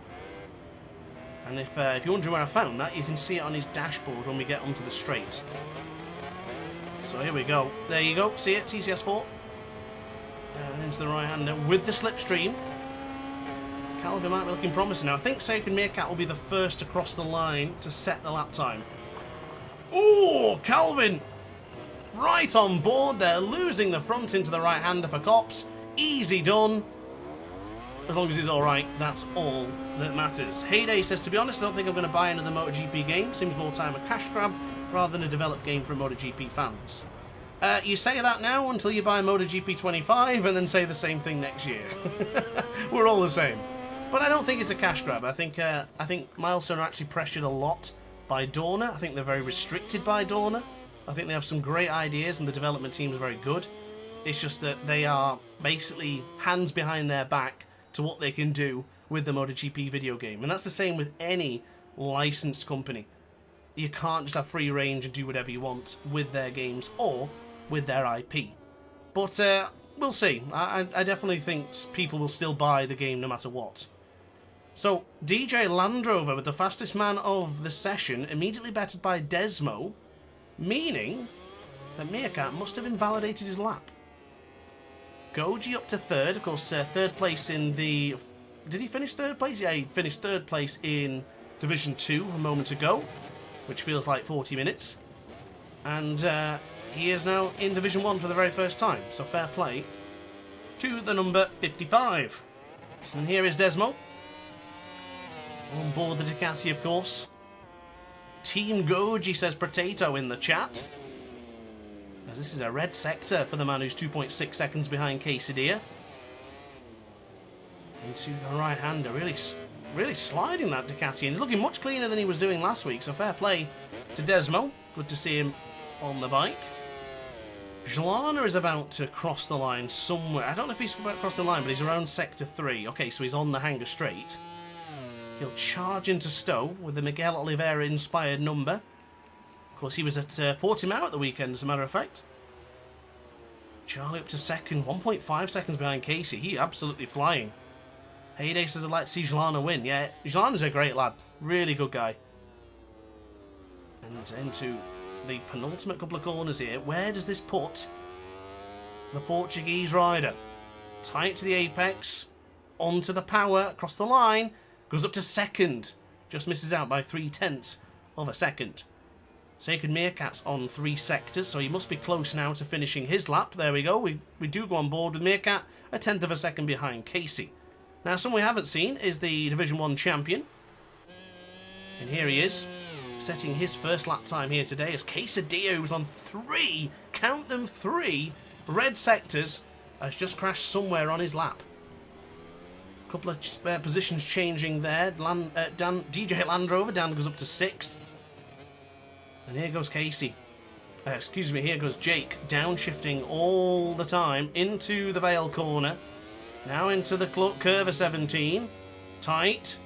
And if you're wondering where I found that, you can see it on his dashboard when we get onto the straight. So here we go. There you go. See it? TCS4. And into the right hand with the slipstream. Calvin might be looking promising now. I think Sacred Meerkat will be the first to cross the line to set the lap time. Oh, Calvin! right on board. They're losing the front into the right-hander for Cops. Easy done. As long as he's alright, that's all that matters. Heyday says, to be honest, I don't think I'm going to buy another MotoGP game. Seems more time a cash grab rather than a developed game for MotoGP fans. You say that now until you buy MotoGP 25 and then say the same thing next year. We're all the same. But I don't think it's a cash grab. I think Milestone are actually pressured a lot by Dorna. I think they're very restricted by Dorna. I think they have some great ideas and the development team is very good. It's just that they are basically hands behind their back to what they can do with the MotoGP video game. And that's the same with any licensed company. You can't just have free range and do whatever you want with their games or with their IP. But we'll see. I definitely think people will still buy the game no matter what. So, DJ Land Rover with the fastest man of the session, immediately bettered by Desmo, meaning that Meerkat must have invalidated his lap. Goji up to third, of course, third place in the... Did he finish third place? Yeah, he finished third place in Division 2 a moment ago, which feels like 40 minutes. And he is now in Division 1 for the very first time, so fair play to the number 55. And here is Desmo. On board the Ducati, of course. Team Goji, says Potato in the chat. As this is a red sector for the man who's 2.6 seconds behind Quesadilla. Into the right-hander, really sliding that Ducati, and he's looking much cleaner than he was doing last week, so fair play to Desmo. Good to see him on the bike. Jlana is about to cross the line somewhere. I don't know if he's about to cross the line, but he's around Sector 3. Okay, so he's on the hanger straight. He'll charge into Stowe with the Miguel Oliveira-inspired number. Of course, he was at Portimao at the weekend, as a matter of fact. Charlie up to second, 1.5 seconds behind Casey. He absolutely flying. Heyday says, I'd like to see Jlana win. Yeah, Jlana's a great lad. Really good guy. And into the penultimate couple of corners here. Where does this put the Portuguese rider? Tight to the apex. Onto the power. Across the line. Goes up to second. Just misses out by 0.3 of a second. Sacred Meerkat's on 3 sectors, so he must be close now to finishing his lap. There we go. We do go on board with Meerkat, a 1/10 of a second behind Casey. Now, someone we haven't seen is the Division 1 champion. And here he is, setting his first lap time here today as Quesadilla, who's on 3, count them 3, red sectors, has just crashed somewhere on his lap. A couple of positions changing there. DJ Land Rover down goes up to 6th. And here goes Casey. Here goes Jake, downshifting all the time into the Vale corner. Now into the curve of 17. Tight.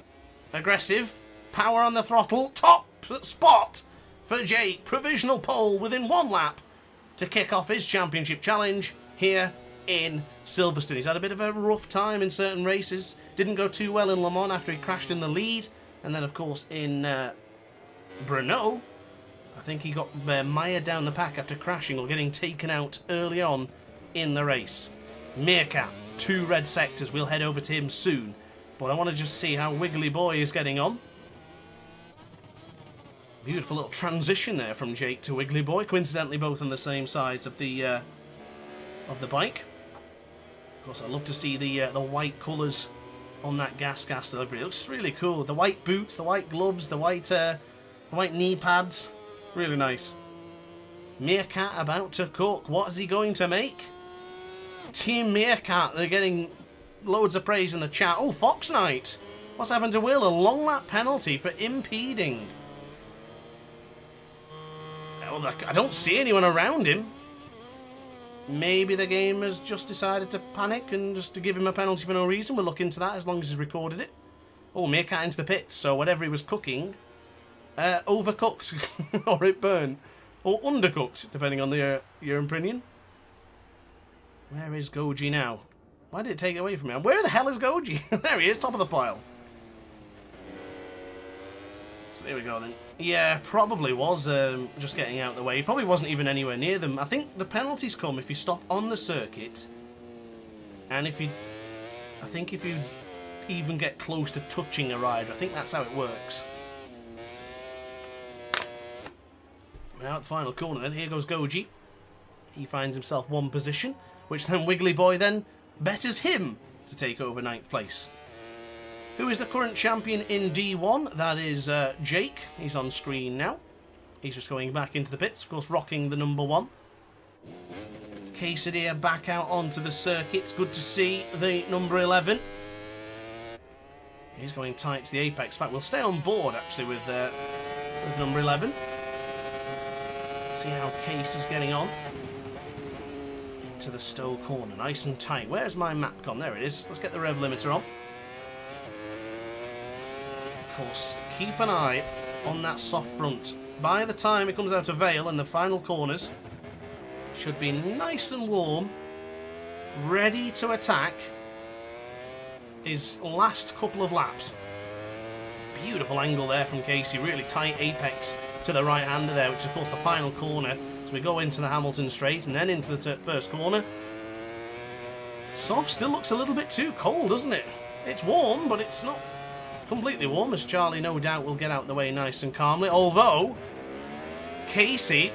Aggressive. Power on the throttle. Top spot for Jake. Provisional pole within 1 lap to kick off his championship challenge here in Silverstone. He's had a bit of a rough time in certain races. Didn't go too well in Le Mans after he crashed in the lead. And then, of course, in Brno, I think he got mired down the pack after crashing or getting taken out early on in the race. Meerkat, 2 red sectors. We'll head over to him soon. But I want to just see how Wiggly Boy is getting on. Beautiful little transition there from Jake to Wiggly Boy. Coincidentally, both on the same size of the bike. Of course, I love to see the white colours on that gas delivery. It looks really cool. The white boots, the white gloves, the white knee pads. Really nice. Meerkat about to cook. What is he going to make? Team Meerkat, they're getting loads of praise in the chat. Oh, Fox Knight. What's happened to Will? A long lap penalty for impeding. Oh, I don't see anyone around him. Maybe the game has just decided to panic and just to give him a penalty for no reason. We'll look into that as long as he's recorded it. Oh, Meerkat into the pits. So whatever he was cooking, overcooked, or it burned, or undercooked, depending on your opinion. Where is Goji now? Why did it take it away from me? Where the hell is Goji? There he is, top of the pile. So there we go then. Yeah, probably was just getting out of the way. He probably wasn't even anywhere near them. I think the penalties come if you stop on the circuit, and if you even get close to touching a rider. I think that's how it works. Now at the final corner then, here goes Goji. He finds himself one position, which then Wiggly Boy then betters him to take over 9th place. Who is the current champion in D1? That is Jake. He's on screen now. He's just going back into the pits, of course rocking the number 1. Quesadilla back out onto the circuit. It's good to see the number 11. He's going tight to the apex. In fact, we'll stay on board actually with number 11. See how Case is getting on. Into the Stowe corner, nice and tight. Where's my map gone? There it is. Let's get the rev limiter on. Of course, keep an eye on that soft front. By the time it comes out of Vale and the final corners, should be nice and warm, ready to attack his last couple of laps. Beautiful angle there from Casey, really tight apex to the right hander there, which is of course the final corner. So we go into the Hamilton straight and then into the first corner. Soft still looks a little bit too cold, doesn't it? It's warm, but it's not completely warm, as Charlie no doubt will get out the way nice and calmly. Although, Casey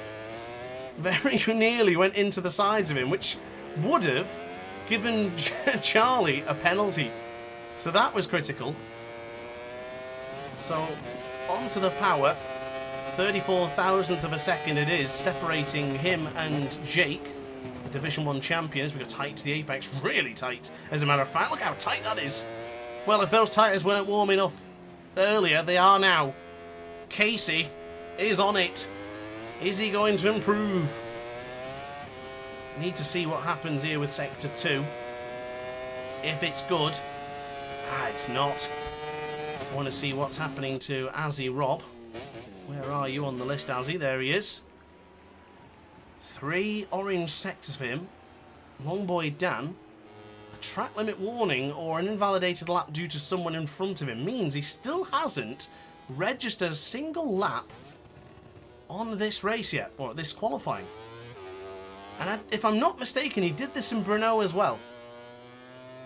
very nearly went into the sides of him, which would have given Charlie a penalty. So that was critical. So, onto the power. 34,000th of a second it is, separating him and Jake, the Division 1 champions. We got tight to the apex, really tight, as a matter of fact. Look how tight that is. Well, if those tyres weren't warm enough earlier, they are now. Casey is on it. Is he going to improve? Need to see what happens here with Sector 2. If it's good. It's not. I want to see what's happening to Azzy Rob. Where are you on the list, Azzy? There he is. 3 orange sectors for him. Long Boy Dan. A track limit warning or an invalidated lap due to someone in front of him means he still hasn't registered a single lap on this race yet, or this qualifying. And if I'm not mistaken, he did this in Brno as well.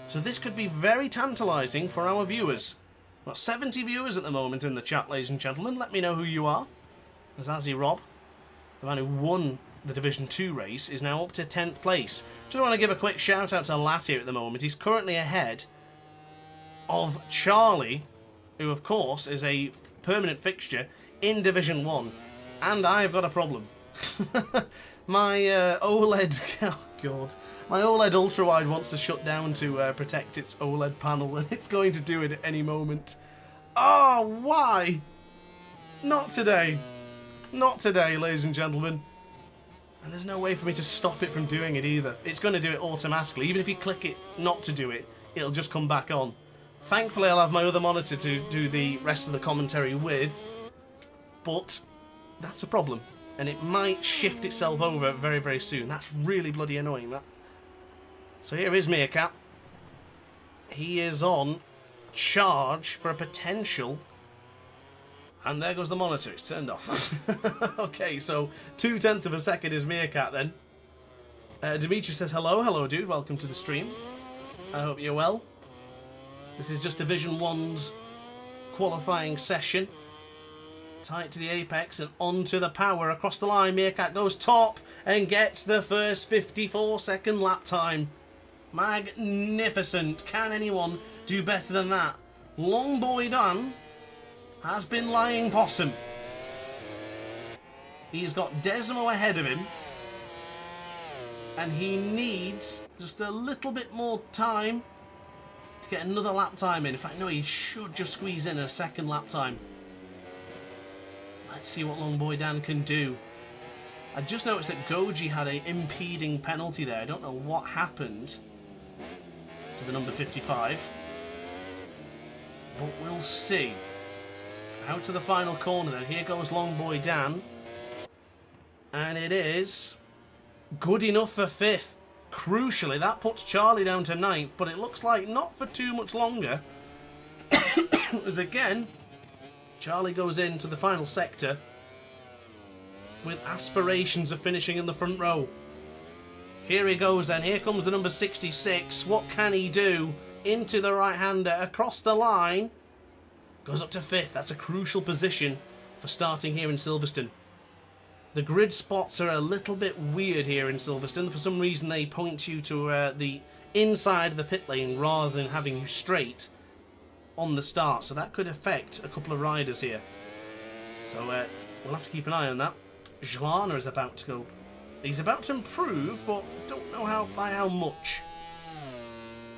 So this could be very tantalising for our viewers. We've got 70 viewers at the moment in the chat, ladies and gentlemen. Let me know who you are. There's Azzy Rob, the man who won the Division 2 race, is now up to 10th place. Just want to give a quick shout out to Lat here at the moment. He's currently ahead of Charlie, who of course is a permanent fixture in Division 1. And I've got a problem. My OLED, oh god, my OLED ultra-wide wants to shut down to protect its OLED panel, and it's going to do it at any moment. Oh, why? Not today. Not today, ladies and gentlemen. And there's no way for me to stop it from doing it either. It's going to do it automatically. Even if you click it not to do it, it'll just come back on. Thankfully, I'll have my other monitor to do the rest of the commentary with, but that's a problem. And it might shift itself over very, very soon. That's really bloody annoying, that. So here is Meerkat. He is on charge for a potential. And there goes the monitor. It's turned off. Okay, so 0.2 of a second is Meerkat then. Dimitri says, hello. Hello, dude. Welcome to the stream. I hope you're well. This is just Division 1's qualifying session. Tight to the apex and onto the power across the line. Meerkat goes top and gets the first 54-second lap time. Magnificent. Can anyone do better than that? Long Boy Dan has been lying possum. He's got Desmo ahead of him. And he needs just a little bit more time to get another lap time in. In fact, no, he should just squeeze in a second lap time. Let's see what Long Boy Dan can do. I just noticed that Goji had an impeding penalty there. I don't know what happened to the number 55. But we'll see. Out to the final corner then. Here goes Long Boy Dan. And it is good enough for 5th. Crucially, that puts Charlie down to 9th, but it looks like not for too much longer. As again, Charlie goes into the final sector with aspirations of finishing in the front row. Here he goes then. Here comes the number 66. What can he do? Into the right-hander, across the line. Goes up to 5th. That's a crucial position for starting here in Silverstone. The grid spots are a little bit weird here in Silverstone. For some reason, they point you to the inside of the pit lane rather than having you straight on the start. So that could affect a couple of riders here. So we'll have to keep an eye on that. Joanna is about to go. He's about to improve, but don't know by how much.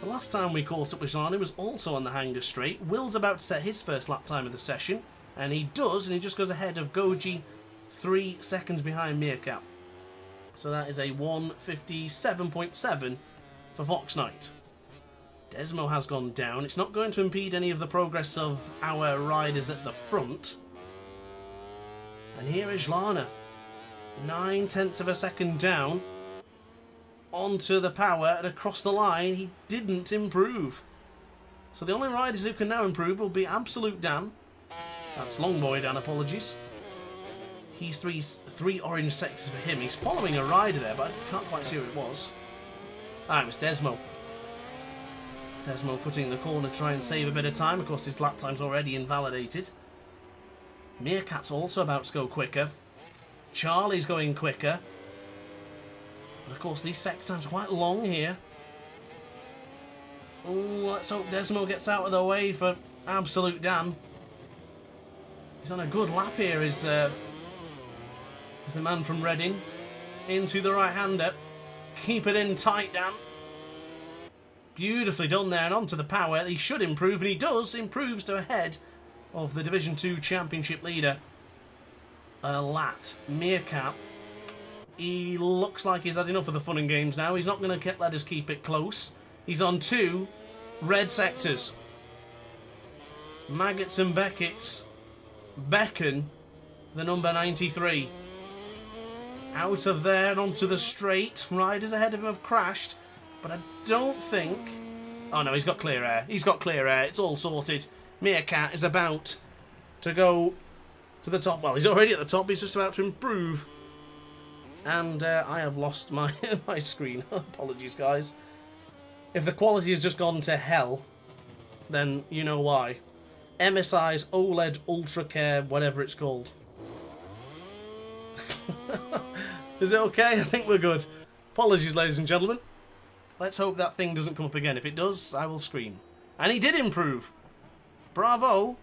The last time we caught up with Joanna was also on the hanger straight. Will's about to set his first lap time of the session, and he does, and he just goes ahead of Goji, 3 seconds behind Meerkat. So that is a 1:57.7 for Fox Knight. Desmo has gone down. It's not going to impede any of the progress of our riders at the front. And here is Lana. 9/10 of a second down. Onto the power and across the line. He didn't improve. So the only riders who can now improve will be Absolute Dan. That's Longboy Dan, apologies. He's three orange sectors for him. He's following a rider there, but I can't quite see who it was. Ah, it was Desmo. Desmo putting in the corner to try and save a bit of time. Of course, his lap time's already invalidated. Meerkat's also about to go quicker. Charlie's going quicker. But of course, these sector times are quite long here. Oh, let's hope Desmo gets out of the way for Absolute Dan. He's on a good lap here, is the man from Reading. Into the right-hander. Keep it in tight, Dan. Beautifully done there, and onto the power. He should improve, and he does. Improves to ahead of the Division 2 Championship leader, Lat. Meerkat. He looks like he's had enough of the fun and games now. He's not going to let us keep it close. He's on 2 red sectors. Maggots and Beckett's beckon the number 93. Out of there and onto the straight. Riders ahead of him have crashed, but I don't think... Oh no, he's got clear air. He's got clear air. It's all sorted. Meerkat is about to go to the top. Well, he's already at the top. He's just about to improve. And I have lost my my screen. Apologies, guys. If the quality has just gone to hell, then you know why. MSI's OLED Ultra Care, whatever it's called. Is it okay? I think we're good. Apologies, ladies and gentlemen. Let's hope that thing doesn't come up again. If it does, I will scream. And he did improve. Bravo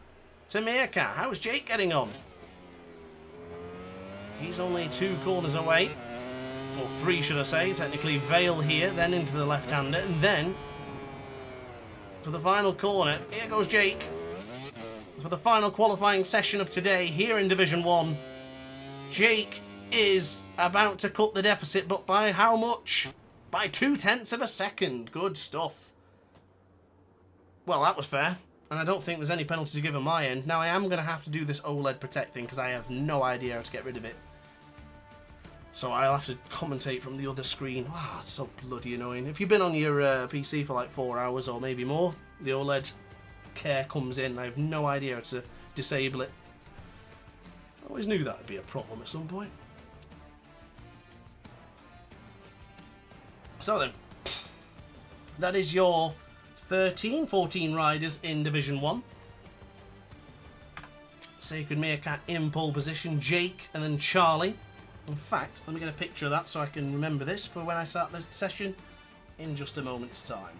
to Meerkat. How's Jake getting on? He's only 2 corners away. Or 3, should I say. Technically, Vale here, then into the left-hander, and then for the final corner, here goes Jake. For the final qualifying session of today, here in Division 1, Jake is about to cut the deficit, but by how much? By 0.2 of a second. Good stuff. Well, that was fair. And I don't think there's any penalty to give on my end. Now, I am going to have to do this OLED Protect thing because I have no idea how to get rid of it. So I'll have to commentate from the other screen. Ah, it's so bloody annoying. If you've been on your PC for like 4 hours or maybe more, the OLED care comes in. I have no idea how to disable it. I always knew that would be a problem at some point. So then, that is your 14 riders in Division 1. Sacred Meerkat in pole position, Jake, and then Charlie. In fact, let me get a picture of that so I can remember this for when I start the session in just a moment's time.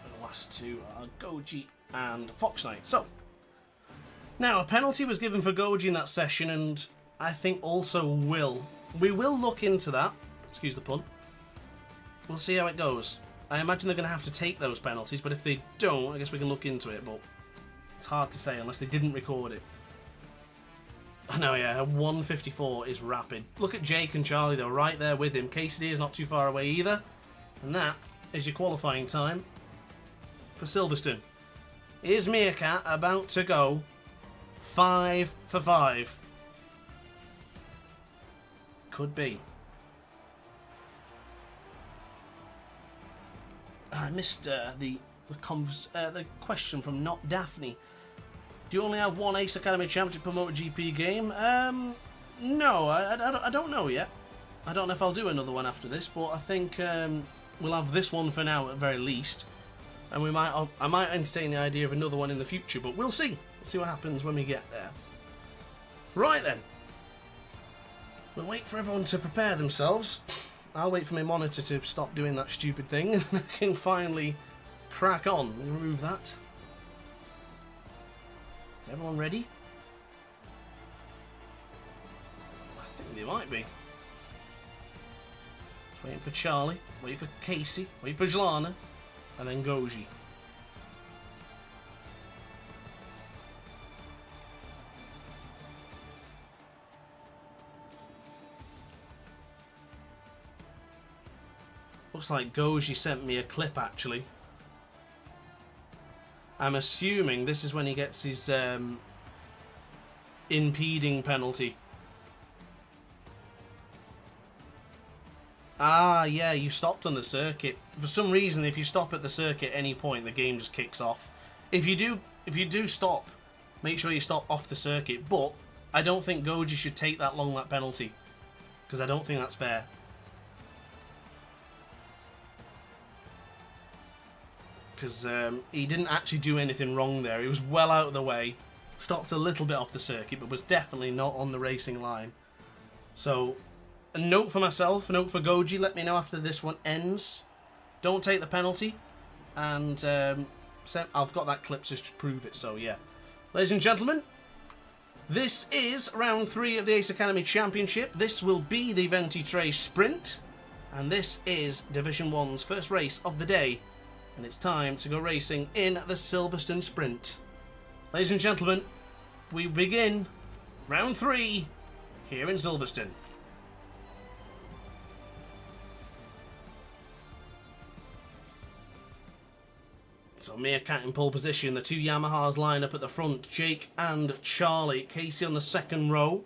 The last 2 are Goji and Fox Knight. So, now a penalty was given for Goji in that session, and I think also Will. We will look into that. Excuse the pun. We'll see how it goes. I imagine they're going to have to take those penalties, but if they don't, I guess we can look into it, but it's hard to say unless they didn't record it. I know, yeah, 1:54 is rapid. Look at Jake and Charlie, though, right there with him. KCD is not too far away either. And that is your qualifying time for Silverstone. Is Meerkat about to go 5 for 5? Could be. I missed the question from Not Daphne. Do you only have one Ace Academy Championship per MotoGP game? No, I don't know yet. I don't know if I'll do another one after this, but I think we'll have this one for now at very least. And I might entertain the idea of another one in the future, but we'll see. Let's see what happens when we get there. Right then. We'll wait for everyone to prepare themselves. I'll wait for my monitor to stop doing that stupid thing, and I can finally crack on. Remove that. Is everyone ready? I think they might be. Just waiting for Charlie, wait for Casey, wait for Zlana, and then Goji. Looks like Goji sent me a clip, actually. I'm assuming this is when he gets his impeding penalty. Ah, yeah, you stopped on the circuit. For some reason, if you stop at the circuit at any point, the game just kicks off. If you do stop, make sure you stop off the circuit. But I don't think Goji should take that long, that penalty, because I don't think that's fair. Because he didn't actually do anything wrong there. He was well out of the way, stopped a little bit off the circuit, but was definitely not on the racing line. So, a note for myself, a note for Goji, let me know after this one ends. Don't take the penalty, and I've got that clip to prove it, so yeah. Ladies and gentlemen, this is round 3 of the Ace Academy Championship. This will be the DrAce Sprint, and this is Division 1's first race of the day. And it's time to go racing in the Silverstone Sprint. Ladies and gentlemen, we begin round 3 here in Silverstone. So Meerkat in pole position, the two Yamahas line up at the front, Jake and Charlie. Casey on the second row,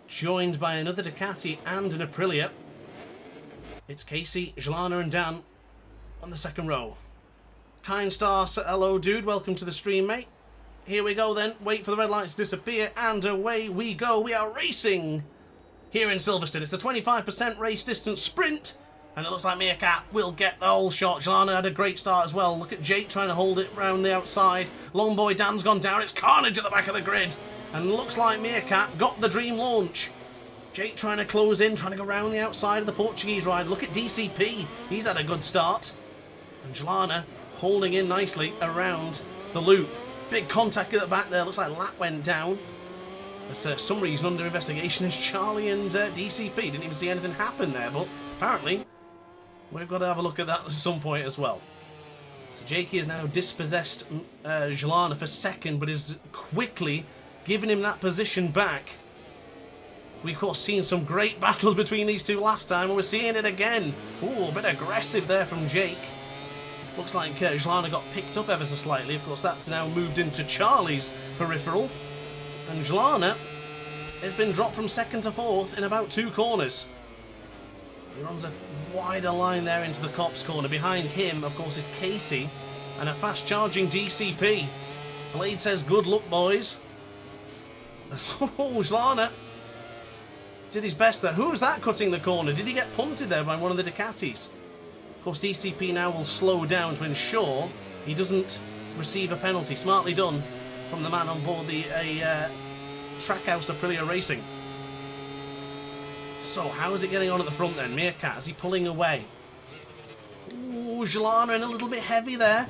joined by another Ducati and an Aprilia. It's Casey, Zlana and Dan on the second row. Kind Star, hello dude, welcome to the stream, mate. Here we go then, wait for the red lights to disappear, and away we go. We are racing here in Silverstone. It's the 25% race distance sprint, and it looks like Meerkat will get the whole shot. Zlana had a great start as well. Look at Jake trying to hold it round the outside. Long boy Dan's gone down, it's carnage at the back of the grid, and looks like Meerkat got the dream launch. Jake trying to close in, trying to go round the outside of the Portuguese ride. Look at DCP, he's had a good start. And Zlana holding in nicely around the loop. Big contact at the back there. Looks like lap went down. There's some reason under investigation is Charlie and DCP. Didn't even see anything happen there, but apparently we've got to have a look at that at some point as well. So Jakey has now dispossessed Zlana for second, but is quickly giving him that position back. We've, of course, seen some great battles between these two last time, and we're seeing it again. Ooh, a bit aggressive there from Jake. Looks like Zlana got picked up ever so slightly. Of course, that's now moved into Charlie's peripheral. And Zlana has been dropped from second to fourth in about 2 corners. He runs a wider line there into the Cops corner. Behind him, of course, is Casey and a fast-charging DCP. Blade says, good luck, boys. Oh, Zlana did his best there. Who was that cutting the corner? Did he get punted there by one of the Ducatis? Of course, DCP now will slow down to ensure he doesn't receive a penalty. Smartly done from the man on board the Trackhouse Aprilia Racing. So, how is it getting on at the front then? Meerkat, is he pulling away? Ooh, Zlana in a little bit heavy there.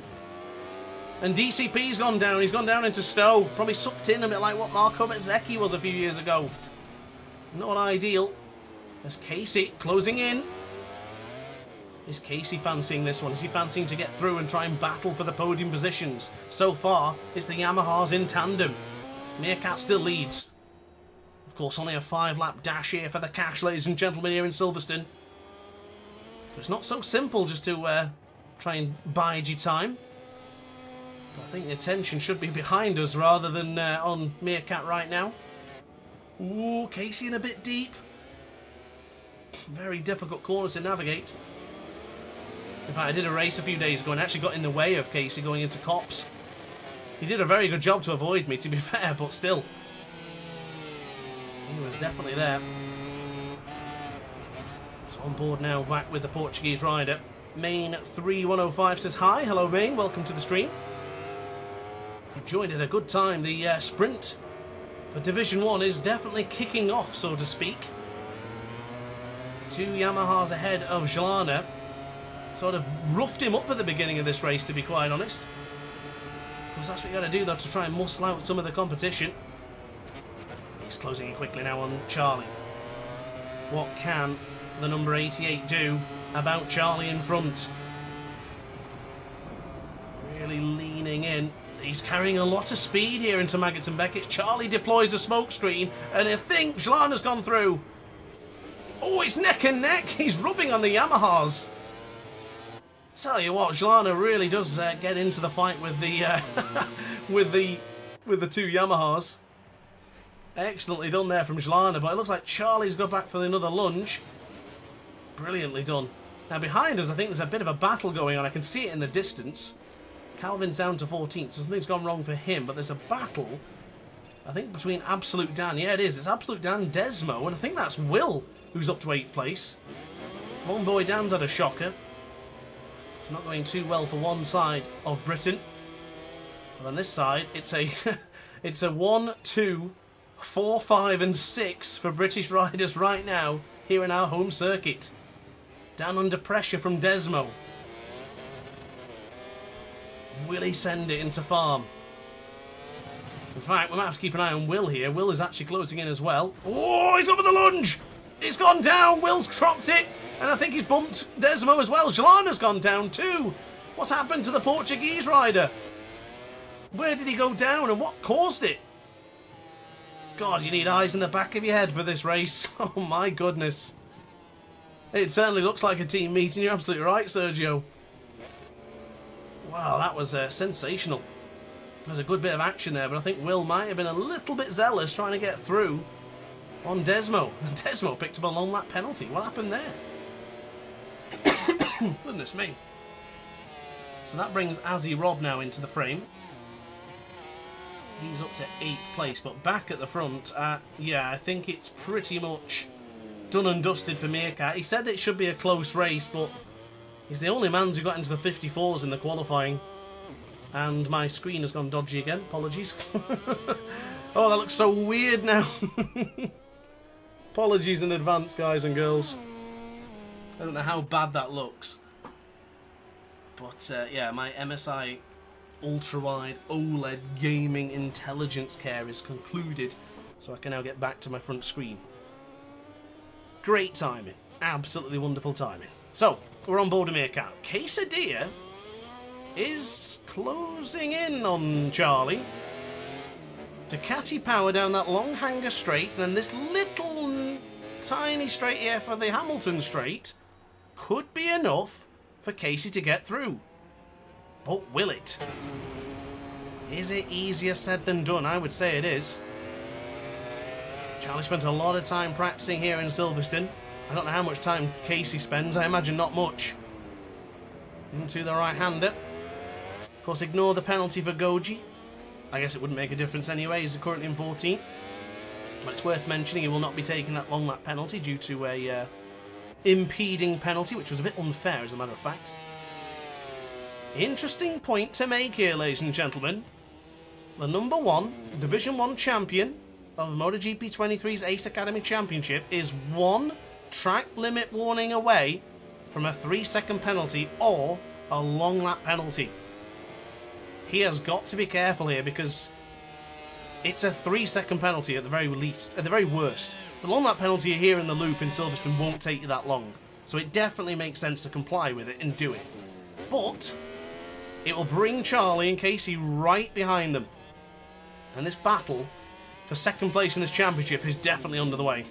And DCP's gone down. He's gone down into Stowe. Probably sucked in a bit like what Marco Bezzecchi was a few years ago. Not ideal. There's Casey closing in. Is Casey fancying this one? Is he fancying to get through and try and battle for the podium positions? So far, it's the Yamahas in tandem. Meerkat still leads. Of course, only a 5-lap dash here for the cash, ladies and gentlemen, here in Silverstone. So it's not so simple just to try and bide your time. But I think the attention should be behind us rather than on Meerkat right now. Ooh, Casey in a bit deep. Very difficult corner to navigate. In fact, I did a race a few days ago and actually got in the way of Casey going into Cops. He did a very good job to avoid me, to be fair, but still. He was definitely there. So on board now, back with the Portuguese rider. Main 3105 says hi. Hello, Main. Welcome to the stream. You've joined at a good time. The sprint for Division 1 is definitely kicking off, so to speak. 2 Yamahas ahead of Jalana. Sort of roughed him up at the beginning of this race, to be quite honest. Because that's what you got to do, though, to try and muscle out some of the competition. He's closing in quickly now on Charlie. What can the number 88 do about Charlie in front? Really leaning in. He's carrying a lot of speed here into Maggots and Beckett. Charlie deploys a smoke screen, and I think Jalana's gone through. Oh, it's neck and neck. He's rubbing on the Yamahas. Tell you what, Jalana really does get into the fight with the with the 2 Yamahas. Excellently done there from Jalana, but it looks like Charlie's got back for another lunge. Brilliantly done. Now behind us, I think there's a bit of a battle going on. I can see it in the distance. Calvin's down to 14th, so something's gone wrong for him, but there's a battle, I think, between Absolute Dan. Yeah, it is. It's Absolute Dan, Desmo, and I think that's Will who's up to 8th place. One boy Dan's had a shocker. It's not going too well for one side of Britain. But on this side, it's a it's a 1, 2, 4, 5 and 6 for British riders right now here in our home circuit. Dan under pressure from Desmo. Will he send it into farm? In fact, we might have to keep an eye on Will here. Will is actually closing in as well. Oh, he's over the lunge! It's gone down! Will's cropped it! And I think he's bumped Desmo as well. Jalana's gone down too! What's happened to the Portuguese rider? Where did he go down and what caused it? God, you need eyes in the back of your head for this race. Oh my goodness. It certainly looks like a team meeting. You're absolutely right, Sergio. Wow, that was sensational. There's a good bit of action there, but I think Will might have been a little bit zealous trying to get through on Desmo. And Desmo picked up a long lap penalty. What happened there? Goodness me. So that brings Azzy Rob now into the frame. He's up to 8th place, but back at the front, yeah, I think it's pretty much done and dusted for Meerkat. He said it should be a close race, but he's the only man who got into the 54s in the qualifying. And my screen has gone dodgy again. Apologies. Oh, that looks so weird now. Apologies in advance, guys and girls. I don't know how bad that looks. But, yeah, my MSI ultra-wide OLED gaming intelligence care is concluded, so I can now get back to my front screen. Great timing. Absolutely wonderful timing. So, we're on board a Meerkat. Quesadilla is closing in on Charlie. Ducati power down that long hanger straight, and then this little tiny straight here for the Hamilton straight could be enough for Casey to get through. But will it? Is it easier said than done? I would say it is. Charlie spent a lot of time practicing here in Silverstone. I don't know how much time Casey spends. I imagine not much. Into the right-hander. Of course, ignore the penalty for Goji. I guess it wouldn't make a difference anyway. He's currently in 14th. But it's worth mentioning he will not be taking that long lap penalty due to a impeding penalty, which was a bit unfair, as a matter of fact. Interesting point to make here, ladies and gentlemen. The number 1 Division 1 champion of MotoGP 23's Ace Academy Championship is 1 track limit warning away from a 3-second penalty or a long lap penalty. He has got to be careful here because it's a 3-second penalty at the very least, at the very worst. The long lap penalty here in the loop in Silverstone won't take you that long, so it definitely makes sense to comply with it and do it. But it will bring Charlie and Casey right behind them. And this battle for second place in this championship is definitely under the way.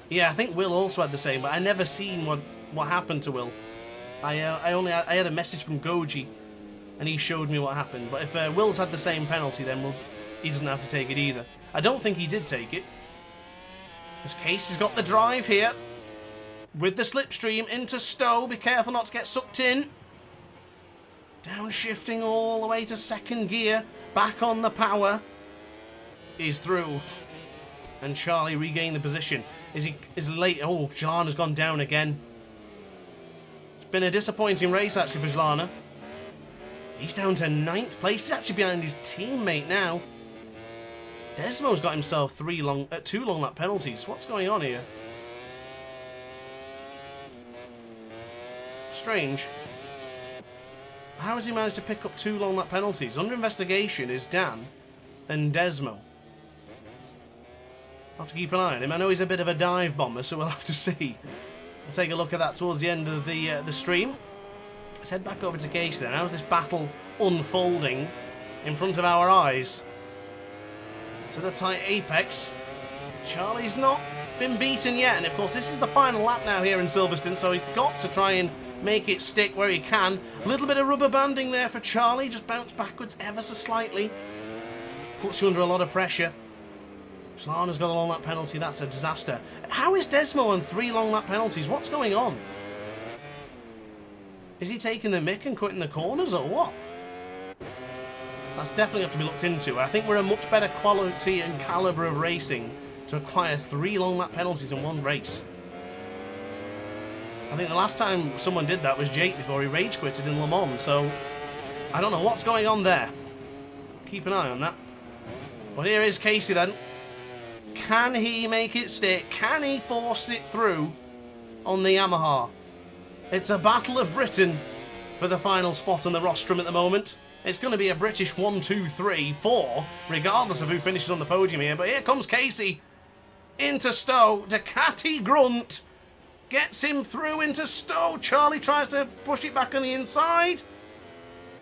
Yeah, I think Will also had the same, but I never seen what happened to Will. I had a message from Goji, and he showed me what happened. But if Will's had the same penalty, then he doesn't have to take it either. I don't think he did take it. This Casey's got the drive here. With the slipstream into Stowe. Be careful not to get sucked in. Downshifting all the way to second gear. Back on the power. He's through. And Charlie regained the position. Is late. Oh, Jalana's gone down again. It's been a disappointing race actually for Jalana. He's down to 9th place. He's actually behind his teammate now. Desmo's got himself 2 long lap penalties. What's going on here? Strange. How has he managed to pick up 2 long lap penalties? Under investigation is Dan and Desmo. I'll have to keep an eye on him. I know he's a bit of a dive bomber, so we'll have to see. We'll take a look at that towards the end of the stream. Let's head back over to Casey then. How's this battle unfolding in front of our eyes? To the tight apex. Charlie's not been beaten yet, and of course this is the final lap now here in Silverstone, so he's got to try and make it stick where he can. A little bit of rubber banding there for Charlie, just bounced backwards ever so slightly. Puts you under a lot of pressure. Solana's got a long lap penalty, that's a disaster. How is Desmo on 3 long lap penalties? What's going on? Is he taking the mick and cutting the corners or what? That's definitely have to be looked into. I think we're a much better quality and calibre of racing to acquire 3 long lap penalties in one race. I think the last time someone did that was Jake before he rage quitted in Le Mans, so I don't know what's going on there. Keep an eye on that. But here is Casey then. Can he make it stick? Can he force it through on the Yamaha? It's a battle of Britain for the final spot on the rostrum at the moment. It's going to be a British 1, 2, 3, 4, regardless of who finishes on the podium here. But here comes Casey into Stowe. Ducati Grunt gets him through into Stowe. Charlie tries to push it back on the inside.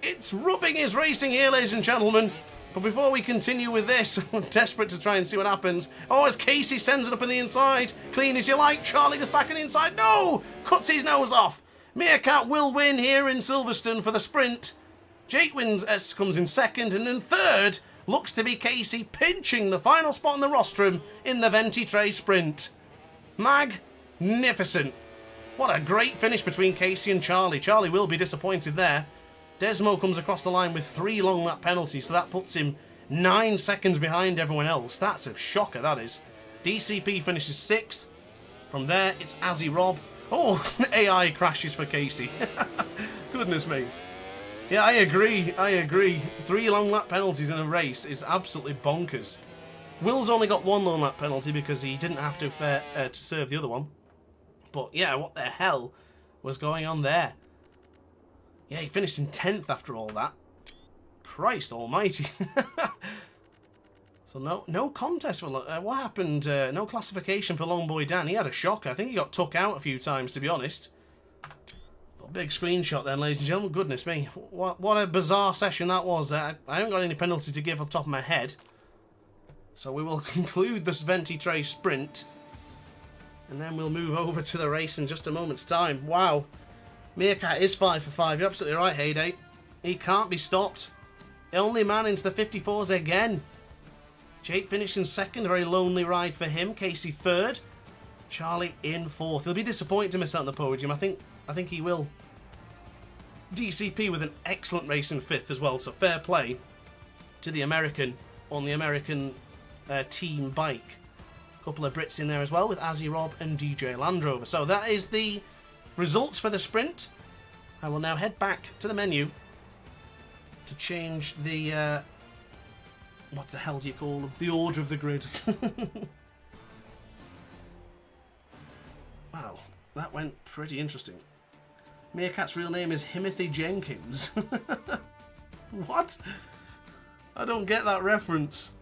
It's rubbing his racing here, ladies and gentlemen. But before we continue with this, I'm desperate to try and see what happens. Oh, as Casey sends it up on the inside. Clean as you like. Charlie goes back on the inside. No! Cuts his nose off. Meerkat will win here in Silverstone for the sprint. Jake wins, comes in second, and then third looks to be Casey pinching the final spot on the rostrum in the DrAce sprint. Magnificent. What a great finish between Casey and Charlie. Charlie will be disappointed there. Desmo comes across the line with 3 long lap penalties, so that puts him 9 seconds behind everyone else. That's a shocker, that is. DCP finishes 6th. From there, it's Azzy Rob. Oh, AI crashes for Casey. Goodness me. Yeah, I agree. 3 long lap penalties in a race is absolutely bonkers. Will's only got 1 long lap penalty because he didn't have to serve the other one. But yeah, what the hell was going on there? Yeah, he finished in 10th after all that. Christ almighty. So no contest for... what happened? No classification for Longboy Dan. He had a shocker. I think he got took out a few times, to be honest. But big screenshot then, ladies and gentlemen. Goodness me. What a bizarre session that was. I haven't got any penalties to give off the top of my head. So we will conclude this DrAce sprint. And then we'll move over to the race in just a moment's time. Wow. Meerkat is 5 for 5. You're absolutely right, Heyday. He can't be stopped. Only man into the 54s again. Jake finished in second. A very lonely ride for him. Casey third. Charlie in fourth. He'll be disappointed to miss out on the podium. I think he will. DCP with an excellent race in fifth as well. So fair play to the American on the American team bike. A couple of Brits in there as well with Azzy Rob and DJ Land Rover. So that is the results for the sprint. I will now head back to the menu to change the what the hell do you call them? The order of the grid. Wow, that went pretty interesting. Meerkat's real name is Himothy Jenkins. What? I don't get that reference.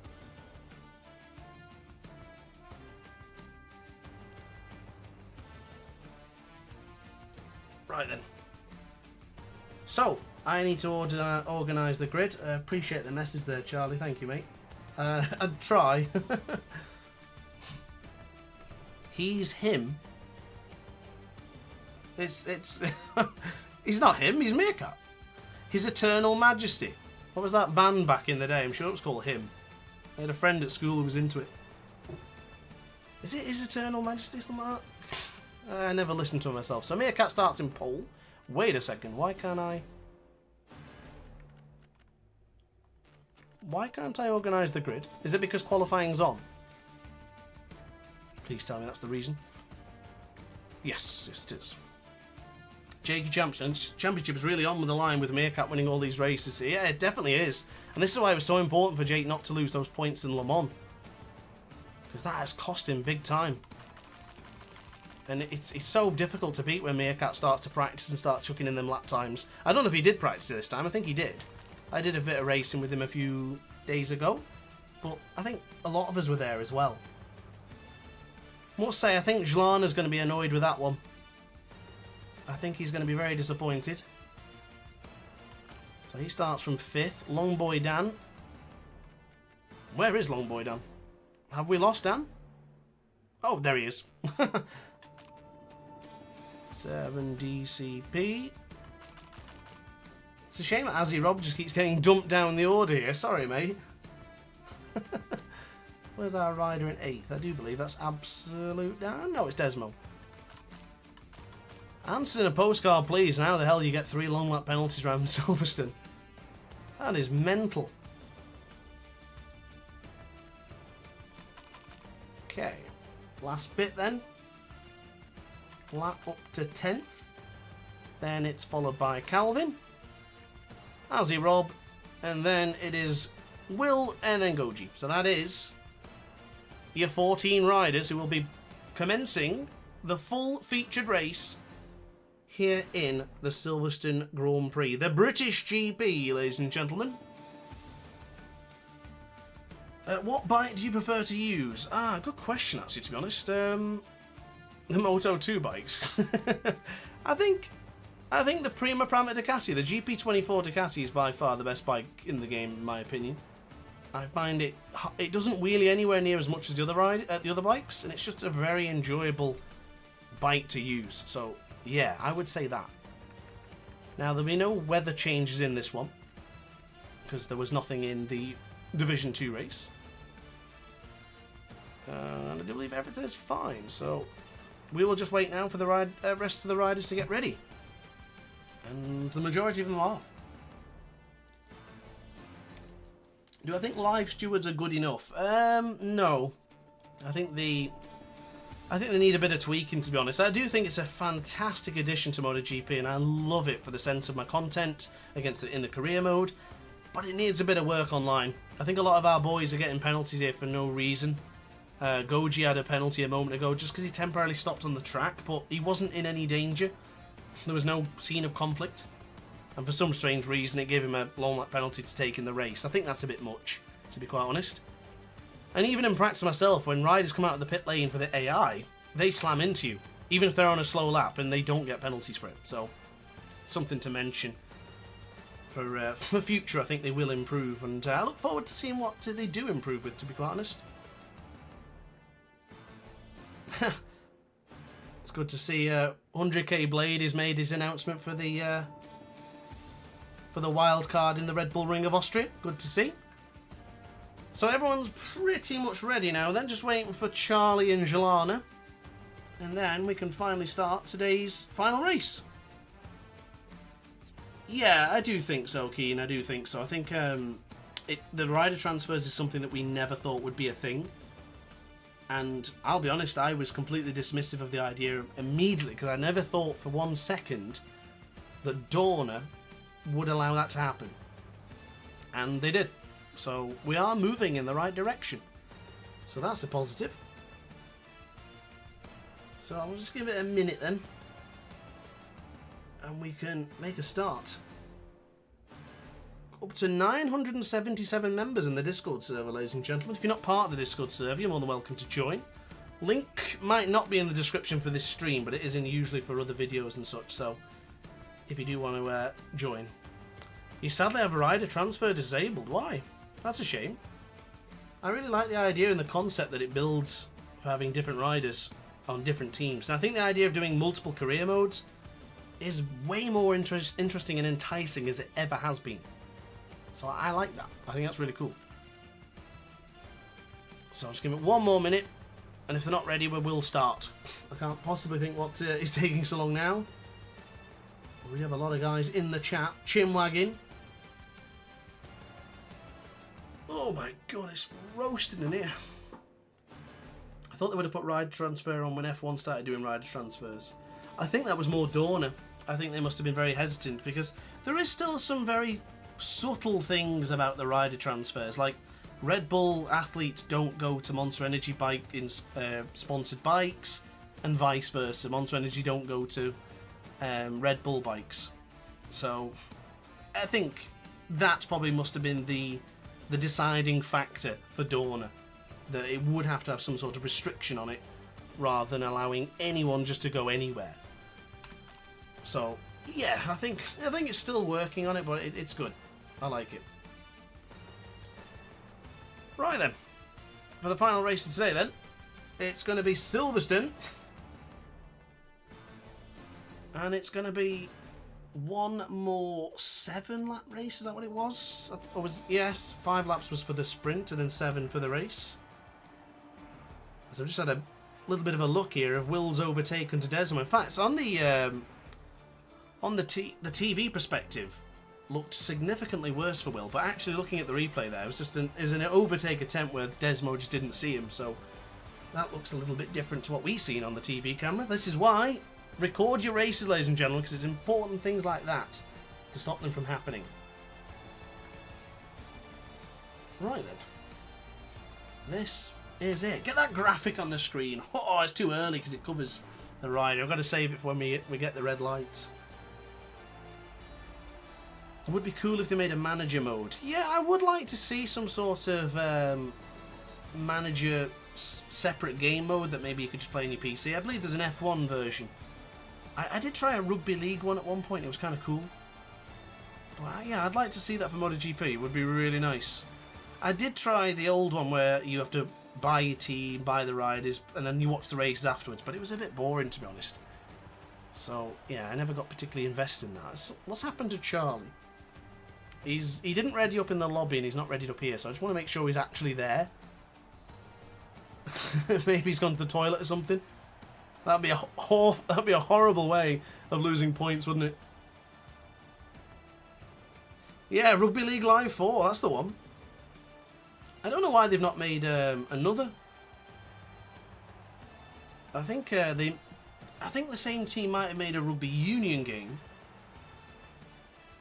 Right then. So, I need to organise the grid. Appreciate the message there, Charlie. Thank you, mate. I'd try. He's him. It's he's not him. He's Meerkat. His Eternal Majesty. What was that band back in the day? I'm sure it was called Him. I had a friend at school who was into it. Is it His Eternal Majesty? Something like that? I never listened to it myself. So Meerkat starts in pole. Wait a second. Why can't I organise the grid? Is it because qualifying's on? Please tell me that's the reason. Yes, it is. Jakey Championship is really on with the line with Meerkat winning all these races. Yeah, it definitely is. And this is why it was so important for Jake not to lose those points in Le Mans. Because that has cost him big time. And it's so difficult to beat when Meerkat starts to practice and start chucking in them lap times. I don't know if he did practice this time. I think he did. I did a bit of racing with him a few days ago. But I think a lot of us were there as well. I must say, I think Jlana's going to be annoyed with that one. I think he's going to be very disappointed. So he starts from 5th. Long Boy Dan. Where is Long Boy Dan? Have we lost Dan? Oh, there he is. 7 DCP. It's a shame that Azzy Rob just keeps getting dumped down the order here. Sorry, mate. Where's our rider in 8th? I do believe that's Absolute Dan. No, it's Desmo. Answer in a postcard, please. And how the hell you get 3 long lap penalties around Silverstone? That is mental. Okay. Last bit then. Lap up to 10th. Then it's followed by Calvin. Azzy Rob. And then it is Will and then Goji. So that is your 14 riders who will be commencing the full featured race here in the Silverstone Grand Prix. The British GP, ladies and gentlemen. What bike do you prefer to use? Good question, actually, to be honest. The Moto 2 bikes. I think the Prima Pramma Ducati, the GP24 Ducati, is by far the best bike in the game, in my opinion. I find it doesn't wheelie anywhere near as much as the other bikes, and it's just a very enjoyable bike to use. So yeah, I would say that. Now there'll be no weather changes in this one because there was nothing in the Division 2 race, and I do believe everything is fine. So we will just wait now for the rest of the riders to get ready, and the majority of them are. Do I think live stewards are good enough? No. I think they need a bit of tweaking, to be honest. I do think it's a fantastic addition to MotoGP, and I love it for the sense of my content in the career mode. But it needs a bit of work online. I think a lot of our boys are getting penalties here for no reason. Goji had a penalty a moment ago just because he temporarily stopped on the track, but he wasn't in any danger. There was no scene of conflict. And for some strange reason, it gave him a long lap penalty to take in the race. I think that's a bit much, to be quite honest. And even in practice myself, when riders come out of the pit lane for the AI, they slam into you, even if they're on a slow lap, and they don't get penalties for it. So, something to mention. For future, I think they will improve, and I look forward to seeing what they do improve with, to be quite honest. It's good to see 100k Blade has made his announcement for the wild card in the Red Bull Ring of Austria. Good to see. So everyone's pretty much ready now then, just waiting for Charlie and Jelana. And then we can finally start today's final race. Yeah, I do think so, Keen. I do think so. I think the rider transfers is something that we never thought would be a thing. And I'll be honest, I was completely dismissive of the idea immediately, because I never thought for 1 second that Dorna would allow that to happen. And they did. So we are moving in the right direction. So that's a positive. So I'll just give it a minute then, and we can make a start. Up to 977 members in the Discord server, ladies and gentlemen. If you're not part of the Discord server, you're more than welcome to join. Link might not be in the description for this stream, but it is in usually for other videos and such, so if you do want to join. You sadly have a rider transfer disabled. Why? That's a shame. I really like the idea and the concept that it builds for having different riders on different teams. And I think the idea of doing multiple career modes is way more interesting and enticing as it ever has been. So I like that. I think that's really cool. So I'll just give it 1 more minute, and if they're not ready, we will start. I can't possibly think what is taking so long now. We have a lot of guys in the chat. Chinwagon. Oh my god, it's roasting in here. I thought they would have put rider transfer on when F1 started doing rider transfers. I think that was more Dorna. I think they must have been very hesitant, because there is still some very subtle things about the rider transfers. Like, Red Bull athletes don't go to Monster Energy bike in sponsored bikes, and vice versa. Monster Energy don't go to Red Bull bikes. So I think that's probably must have been the deciding factor for Dorna, that it would have to have some sort of restriction on it rather than allowing anyone just to go anywhere. So yeah, I think it's still working on it, but it's good. I like it. Right then, for the final race of today then, it's going to be Silverstone, and it's going to be one more 7-lap race. Is that what it was? Or yes, 5 laps was for the sprint and then 7 for the race. So I've just had a little bit of a look here of Will's overtaken to Desmo. In fact, on the TV perspective, looked significantly worse for Will, but actually looking at the replay there, it was an overtake attempt where Desmo just didn't see him, so that looks a little bit different to what we've seen on the TV camera. This is why record your races, ladies and gentlemen, because it's important things like that to stop them from happening. Right then, this is it. Get that graphic on the screen. Oh, it's too early because it covers the rider. I've got to save it for when we get the red lights. It would be cool if they made a manager mode. Yeah, I would like to see some sort of manager separate game mode that maybe you could just play on your PC. I believe there's an F1 version. I did try a rugby league one at one point. It was kind of cool. But yeah, I'd like to see that for MotoGP. It would be really nice. I did try the old one where you have to buy your team, buy the riders, and then you watch the races afterwards. But it was a bit boring, to be honest. So yeah, I never got particularly invested in that. What's happened to Charlie? He didn't ready up in the lobby, and he's not readied up here. So I just want to make sure he's actually there. Maybe he's gone to the toilet or something. That'd be a horrible way of losing points, wouldn't it? Yeah, Rugby League Live 4, that's the one. I don't know why they've not made another. I think the same team might have made a Rugby Union game,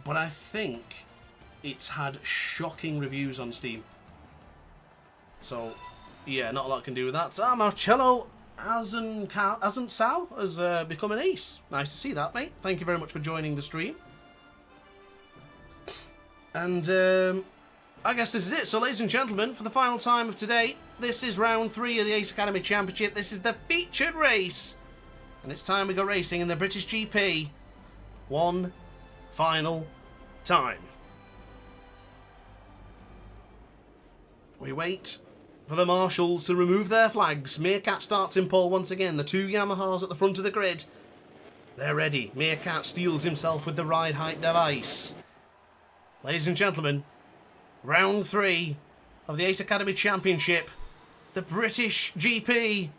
but I think it's had shocking reviews on Steam. So yeah, not a lot can do with that. So Marcello Azencao has become an ace. Nice to see that, mate. Thank you very much for joining the stream. And I guess this is it. So, ladies and gentlemen, for the final time of today, this is round 3 of the Ace Academy Championship. This is the featured race. And it's time we go racing in the British GP. One final time. We wait for the marshals to remove their flags. Meerkat starts in pole once again. The 2 Yamahas at the front of the grid. They're ready. Meerkat steals himself with the ride height device. Ladies and gentlemen, round 3 of the Ace Academy Championship. The British GP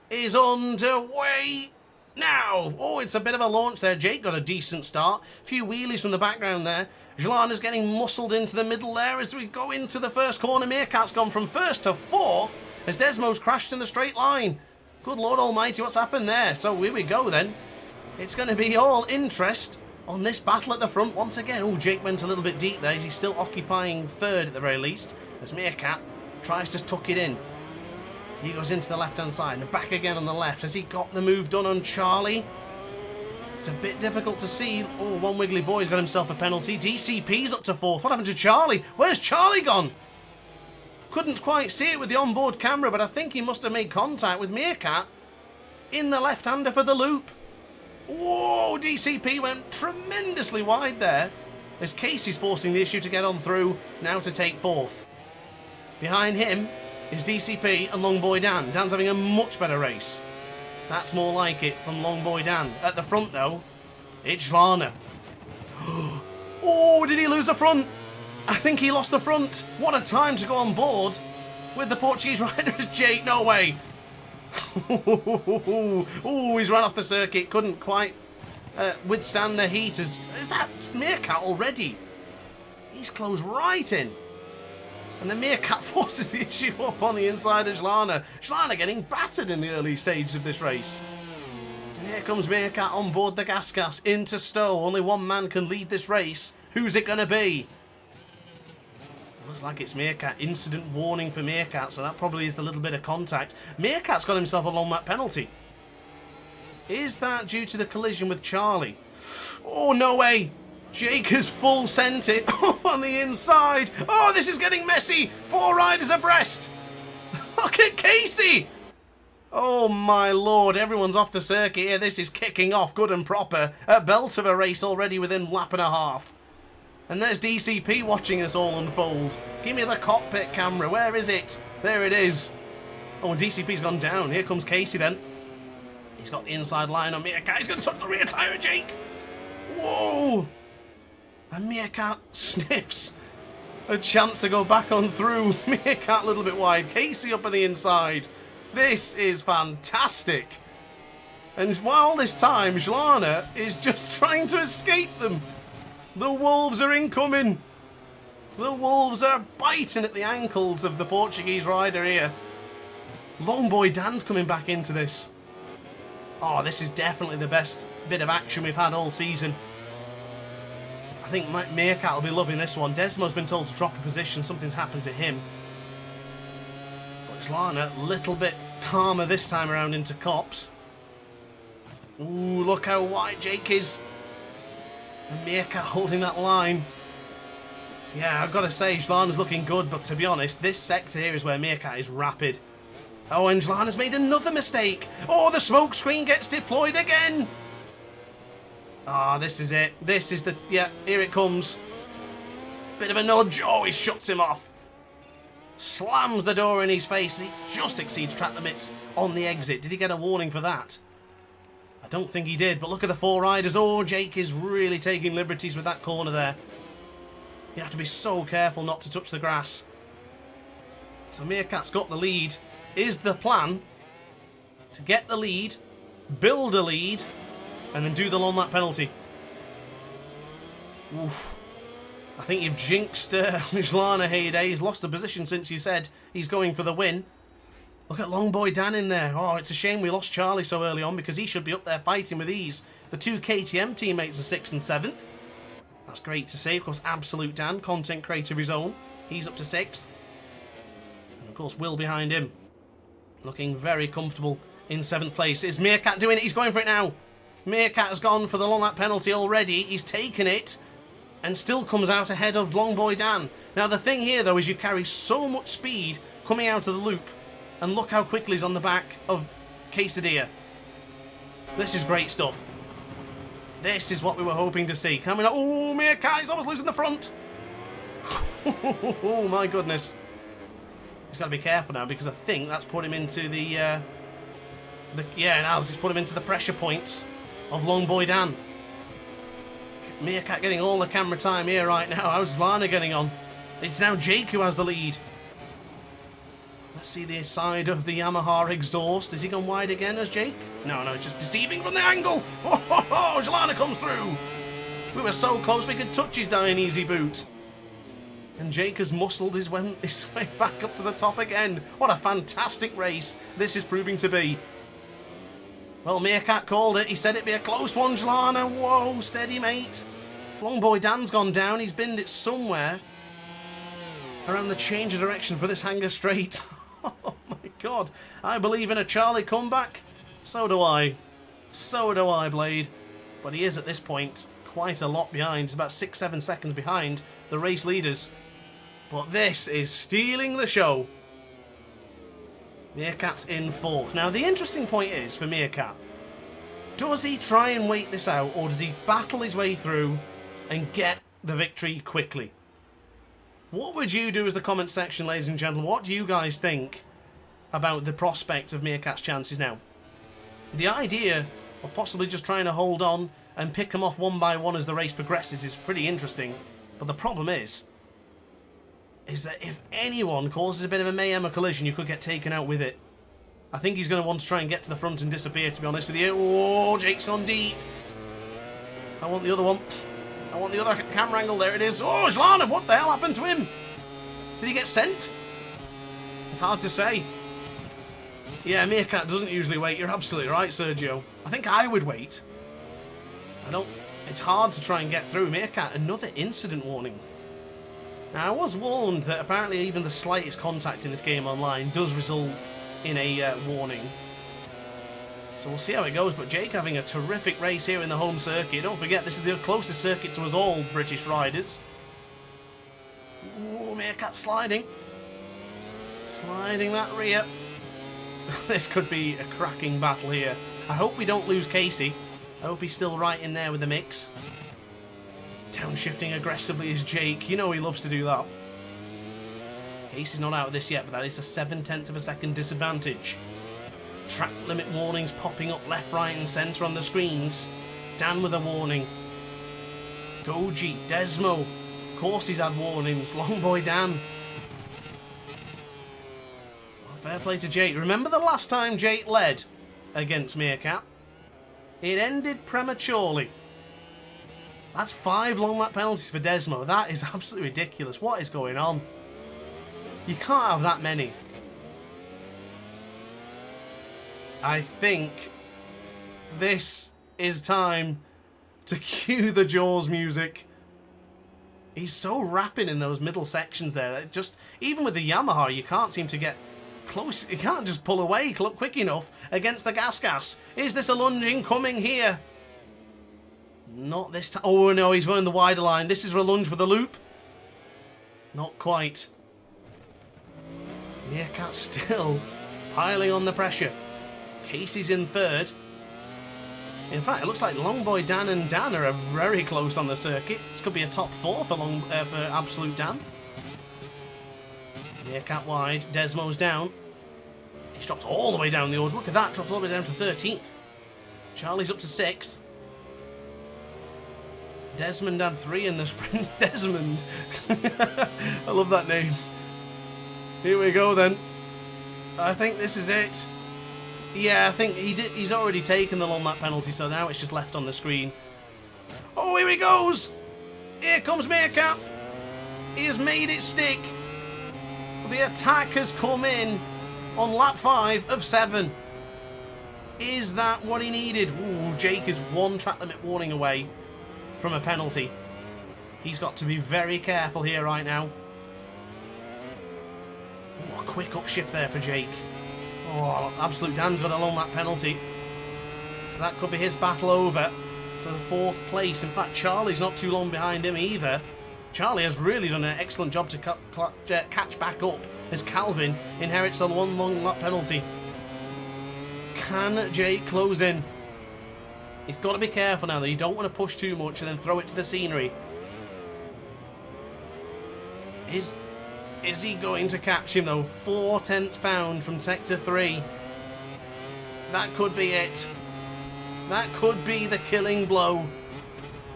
is underway now. Oh, it's a bit of a launch there. Jake got a decent start. A few wheelies from the background there. Jlana's getting muscled into the middle there as we go into the first corner. Meerkat's gone from 1st to 4th as Desmo's crashed in the straight line. Good Lord Almighty, what's happened there? So here we go then. It's going to be all interest on this battle at the front once again. Oh, Jake went a little bit deep there. He's still occupying 3rd at the very least as Meerkat tries to tuck it in. He goes into the left-hand side and back again on the left. Has he got the move done on Charlie? It's a bit difficult to see. Oh, one wiggly boy's got himself a penalty. DCP's up to 4th. What happened to Charlie? Where's Charlie gone? Couldn't quite see it with the onboard camera, but I think he must have made contact with Meerkat in the left-hander for the loop. Whoa, DCP went tremendously wide there as Casey's forcing the issue to get on through, now to take 4th. Behind him is DCP and Longboy Dan. Dan's having a much better race. That's more like it from Longboy Dan. At the front, though, it's Jlana. Oh, did he lose the front? I think he lost the front. What a time to go on board with the Portuguese rider as Jake. No way. Oh, he's run off the circuit. Couldn't quite withstand the heat. Is that Meerkat already? He's closed right in. And the Meerkat forces the issue up on the inside of Jlana. Jlana getting battered in the early stages of this race. And here comes Meerkat on board the gas into Stowe. Only one man can lead this race. Who's it going to be? Looks like it's Meerkat. Incident warning for Meerkat, so that probably is the little bit of contact. Meerkat's got himself a long lap penalty. Is that due to the collision with Charlie? Oh, no way. Jake has full sent it on the inside. Oh, this is getting messy. 4 riders abreast. Look at Casey. Oh, my lord. Everyone's off the circuit here. This is kicking off good and proper. A belt of a race already within lap and a half. And there's DCP watching this all unfold. Give me the cockpit camera. Where is it? There it is. Oh, and DCP's gone down. Here comes Casey then. He's got the inside line on Meerkat. He's going to touch the rear tyre of Jake. Whoa. And Meerkat sniffs a chance to go back on through. Meerkat a little bit wide. Casey up on the inside. This is fantastic. And while this time, Jlana is just trying to escape them. The wolves are incoming. The wolves are biting at the ankles of the Portuguese rider here. Long boy Dan's coming back into this. Oh, this is definitely the best bit of action we've had all season. I think Meerkat will be loving this one. Desmo's been told to drop a position. Something's happened to him. But Jlana, a little bit calmer this time around into Cops. Ooh, look how wide Jake is. And Meerkat holding that line. Yeah, I've got to say, Jlana's looking good, but to be honest, this sector here is where Meerkat is rapid. Oh, and Jlana's made another mistake. Oh, the smoke screen gets deployed again. Ah, this is it. This is the... Yeah, here it comes. Bit of a nudge. Oh, he shuts him off. Slams the door in his face. He just exceeds track limits on the exit. Did he get a warning for that? I don't think he did, but look at the 4 riders. Oh, Jake is really taking liberties with that corner there. You have to be so careful not to touch the grass. So Meerkat's got the lead. Is the plan to get the lead, build a lead, and then do the long lap penalty? Oof. I think you've jinxed Jlana Heyday. He's lost the position since you said he's going for the win. Look at long boy Dan in there. Oh, it's a shame we lost Charlie so early on because he should be up there fighting with ease. The 2 KTM teammates are 6th and 7th. That's great to see. Of course, Absolute Dan, content creator of his own. He's up to 6th. And of course, Will behind him. Looking very comfortable in 7th place. Is Meerkat doing it? He's going for it now. Meerkat has gone for the long lap penalty already. He's taken it and still comes out ahead of long boy Dan. Now, the thing here, though, is you carry so much speed coming out of the loop. And look how quickly he's on the back of Quesadilla. This is great stuff. This is what we were hoping to see. Coming up. Oh, Meerkat, he's almost losing the front. Oh, my goodness. He's got to be careful now because I think that's put him into the now he's put him into the pressure points of long boy Dan. Meerkat getting all the camera time here right now. How's Jlana getting on? It's now Jake who has the lead. Let's see the side of the Yamaha exhaust. Has he gone wide again as Jake? No, it's just deceiving from the angle. Oh, Jlana comes through. We were so close we could touch his dying easy boot. And Jake has muscled his way back up to the top again. What a fantastic race this is proving to be. Well, Meerkat called it. He said it'd be a close one, Jlana. Whoa, steady, mate. Long boy Dan's gone down. He's binned it somewhere around the change of direction for this hanger straight. Oh, my God. I believe in a Charlie comeback. So do I. So do I, Blade. But he is, at this point, quite a lot behind. He's about 6-7 seconds behind the race leaders. But this is stealing the show. Meerkat's in 4th. Now, the interesting point is, for Meerkat, does he try and wait this out, or does he battle his way through and get the victory quickly? What would you do as the comment section, ladies and gentlemen? What do you guys think about the prospect of Meerkat's chances now? The idea of possibly just trying to hold on and pick them off one by one as the race progresses is pretty interesting. But the problem is that if anyone causes a bit of a mayhem or collision, you could get taken out with it. I think he's going to want to try and get to the front and disappear, to be honest with you. Oh, Jake's gone deep. I want the other one. I want the other camera angle. There it is. Oh, Jlana, what the hell happened to him? Did he get sent? It's hard to say. Yeah, Meerkat doesn't usually wait. You're absolutely right, Sergio. I think I would wait. It's hard to try and get through. Meerkat, another incident warning. Now, I was warned that apparently even the slightest contact in this game online does result in a warning. So we'll see how it goes. But Jake having a terrific race here in the home circuit. Don't forget, this is the closest circuit to us all, British riders. Ooh, Meerkat sliding. Sliding that rear. This could be a cracking battle here. I hope we don't lose Casey. I hope he's still right in there with the mix. Downshifting aggressively is Jake. You know he loves to do that. Casey's not out of this yet, but that is a 0.7 of a second disadvantage. Track limit warnings popping up left, right and centre on the screens. Dan with a warning. Goji, Desmo. Of course he's had warnings. Long boy Dan. Well, fair play to Jake. Remember the last time Jake led against Meerkat? It ended prematurely. That's 5 long lap penalties for Desmo. That is absolutely ridiculous. What is going on? You can't have that many. I think this is time to cue the Jaws music. He's so rapid in those middle sections there. Just even with the Yamaha, you can't seem to get close. You can't just pull away quick enough against the gas. Is this a lunging coming here? Not this time. Oh no, he's running the wider line. This is a lunge for the loop. Not quite. Meerkat still piling on the pressure. Casey's in third. In fact, it looks like Longboy Dan and Dan are very close on the circuit. This could be a top 4 for Absolute Dan. Meerkat wide. Desmo's down. He drops all the way down the order. Look at that. Drops all the way down to 13th. Charlie's up to 6th. Desmond had 3 in the sprint. Desmond. I love that name. Here we go then. I think this is it. Yeah, I think he's already taken the long lap penalty, so now it's just left on the screen. Oh, here he goes! Here comes Meerkat. He has made it stick. The attack has come in on lap 5 of 7. Is that what he needed? Ooh, Jake is 1 track limit warning away from a penalty. He's got to be very careful here right now. Ooh, a quick upshift there for Jake. Oh, Absolute Dan's got a long lap penalty. So that could be his battle over for the 4th place. In fact, Charlie's not too long behind him either. Charlie has really done an excellent job to catch back up as Calvin inherits a 1 long lap penalty. Can Jake close in? He's got to be careful now, though. You don't want to push too much and then throw it to the scenery. Is he going to catch him, though? 4/10 found from sector 3. That could be it. That could be the killing blow.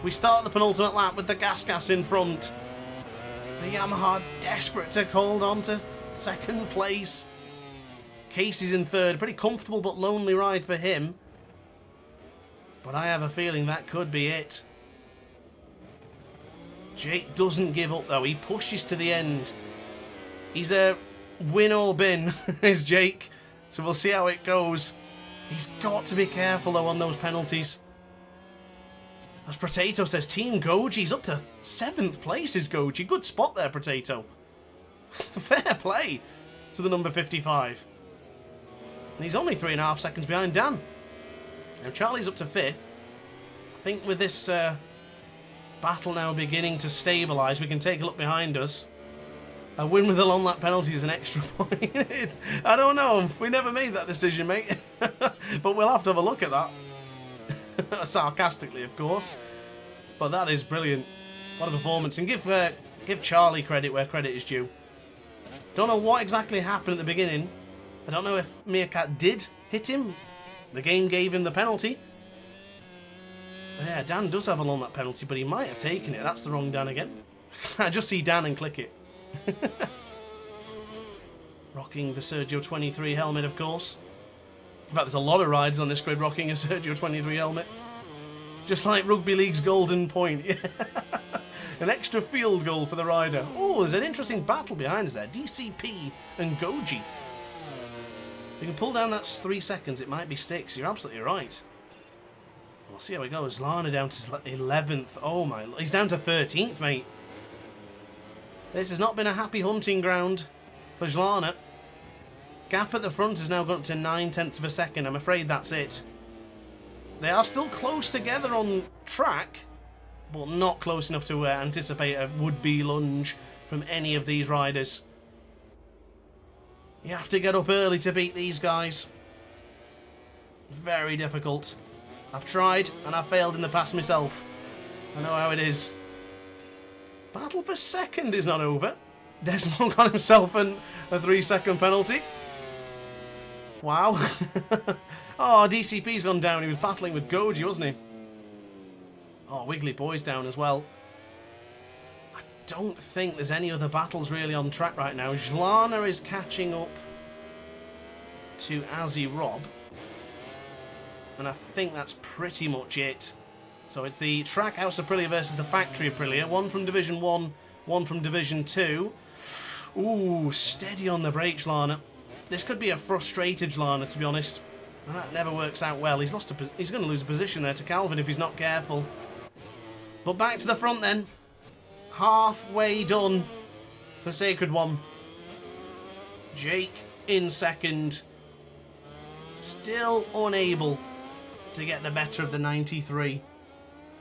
We start the penultimate lap with the gas in front. The Yamaha desperate to hold on to 2nd place. Casey's in 3rd. Pretty comfortable but lonely ride for him. But I have a feeling that could be it. Jake doesn't give up, though. He pushes to the end. He's a win or bin, is Jake. So we'll see how it goes. He's got to be careful, though, on those penalties. As Potato says, Team Goji's up to 7th place is Goji. Good spot there, Potato. Fair play to the number 55. And he's only 3.5 seconds behind Dan. Now Charlie's up to 5th. I think with this battle now beginning to stabilise, we can take a look behind us. A win with a long lap penalty is an extra point. I don't know. We never made that decision, mate. But we'll have to have a look at that. Sarcastically, of course. But that is brilliant. What a performance. And give Charlie credit where credit is due. Don't know what exactly happened at the beginning. I don't know if Meerkat did hit him. The game gave him the penalty. But yeah, Dan does have a long lap penalty, but he might have taken it. That's the wrong Dan again. I just see Dan and click it. Rocking the Sergio 23 helmet, of course. In fact, there's a lot of riders on this grid rocking a Sergio 23 helmet. Just like Rugby League's golden point. An extra field goal for the rider. Oh, there's an interesting battle behind us there. DCP and Goji. If you can pull down that 3 seconds, it might be 6. You're absolutely right. We'll see how it goes. Lana down to 11th. Oh my... He's down to 13th, mate. This has not been a happy hunting ground for Zlana. Gap at the front has now gone to 9/10 of a second. I'm afraid that's it. They are still close together on track, but not close enough to anticipate a would-be lunge from any of these riders. You have to get up early to beat these guys. Very difficult. I've tried, and I've failed in the past myself. I know how it is. Battle for second is not over. Desmo got himself a 3-second penalty. Wow. Oh, DCP's gone down. He was battling with Goji, wasn't he? Oh, Wiggly Boy's down as well. I don't think there's any other battles really on track right now. Zlana is catching up to Azzy Rob. And I think that's pretty much it. So it's the track House Aprilia versus the factory Aprilia. One from Division 1, one from Division 2. Ooh, steady on the brakes, Lana. This could be a frustrated Lana, to be honest. And that never works out well. He's going to lose a position there to Calvin if he's not careful. But back to the front then. Halfway done for Sacred One. Jake in second. Still unable to get the better of the 93.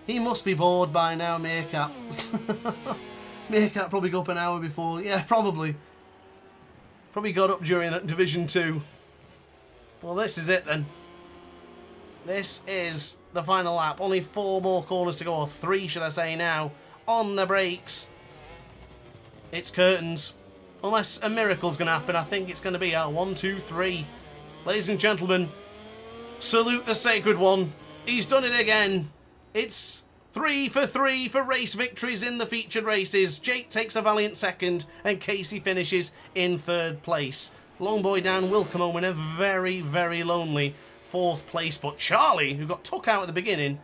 He must be bored by now, Meerkat. Meerkat probably got up an hour before. Yeah, probably. Probably got up during Division 2. Well, this is it then. This is the final lap. Only 4 more corners to go, or 3 should I say now. On the brakes. It's curtains. Unless a miracle's going to happen, I think it's going to be a 1, 2, 3. Ladies and gentlemen, salute the Sacred One. He's done it again. It's 3 for 3 for race victories in the featured races. Jake takes a valiant second and Casey finishes in 3rd place. Longboy Dan will come home in a very, very lonely 4th place, but Charlie, who got took out at the beginning,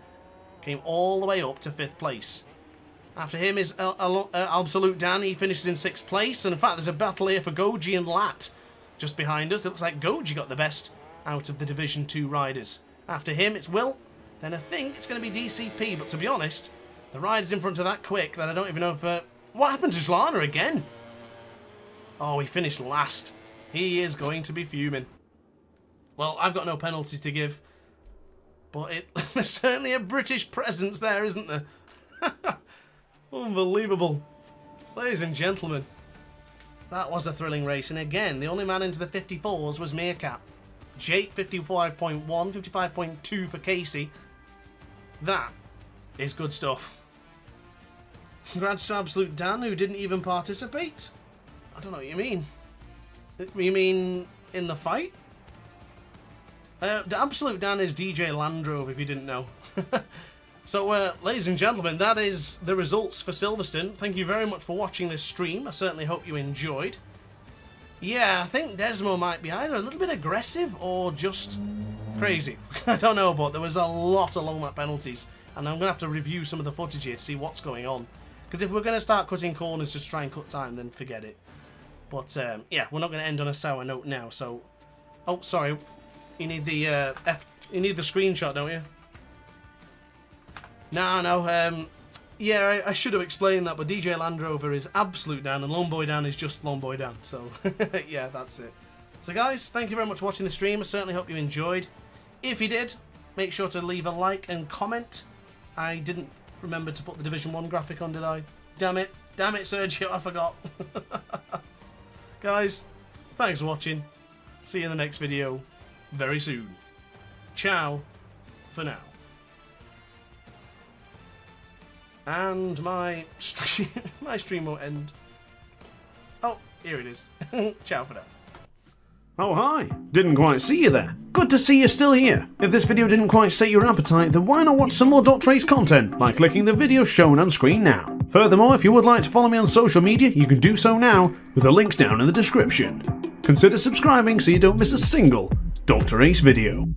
came all the way up to 5th place. After him is Absolute Dan. He finishes in 6th place, and in fact there's a battle here for Goji and Lat just behind us. It looks like Goji got the best out of the Division 2 riders. After him it's Will. Then I think it's going to be DCP, but to be honest, the rider's in front of that quick that I don't even know if... What happened to Zlana again? Oh, he finished last. He is going to be fuming. Well, I've got no penalties to give, but there's certainly a British presence there, isn't there? Unbelievable. Ladies and gentlemen, that was a thrilling race, and again, the only man into the 54s was Meerkat. Jake, 55.1, 55.2 for Casey. That is good stuff. Congrats to Absolute Dan, who didn't even participate. I don't know what you mean. You mean in the fight? The Absolute Dan is DJ Landrove, if you didn't know. So, ladies and gentlemen, that is the results for Silverstone. Thank you very much for watching this stream. I certainly hope you enjoyed. Yeah, I think Desmo might be either a little bit aggressive or just crazy. I don't know, but there was a lot along that penalties. And I'm going to have to review some of the footage here to see what's going on. Because if we're going to start cutting corners just to try and cut time, then forget it. But, yeah, we're not going to end on a sour note now, so... Oh, sorry. You need the, You need the screenshot, don't you? No. Yeah, I should have explained that, but DJ Land Rover is Absolute Dan, and Longboy Dan is just Longboy Dan. So, yeah, that's it. So, guys, thank you very much for watching the stream. I certainly hope you enjoyed. If you did, make sure to leave a like and comment. I didn't remember to put the Division 1 graphic on, did I? Damn it, Sergio, I forgot. Guys, thanks for watching. See you in the next video very soon. Ciao for now. And my stream won't end. Oh, here it is. Ciao for now. Oh hi, didn't quite see you there. Good to see you're still here. If this video didn't quite sate your appetite, then why not watch some more DrAce content by clicking the video shown on screen now. Furthermore, if you would like to follow me on social media, you can do so now with the links down in the description. Consider subscribing so you don't miss a single DrAce video.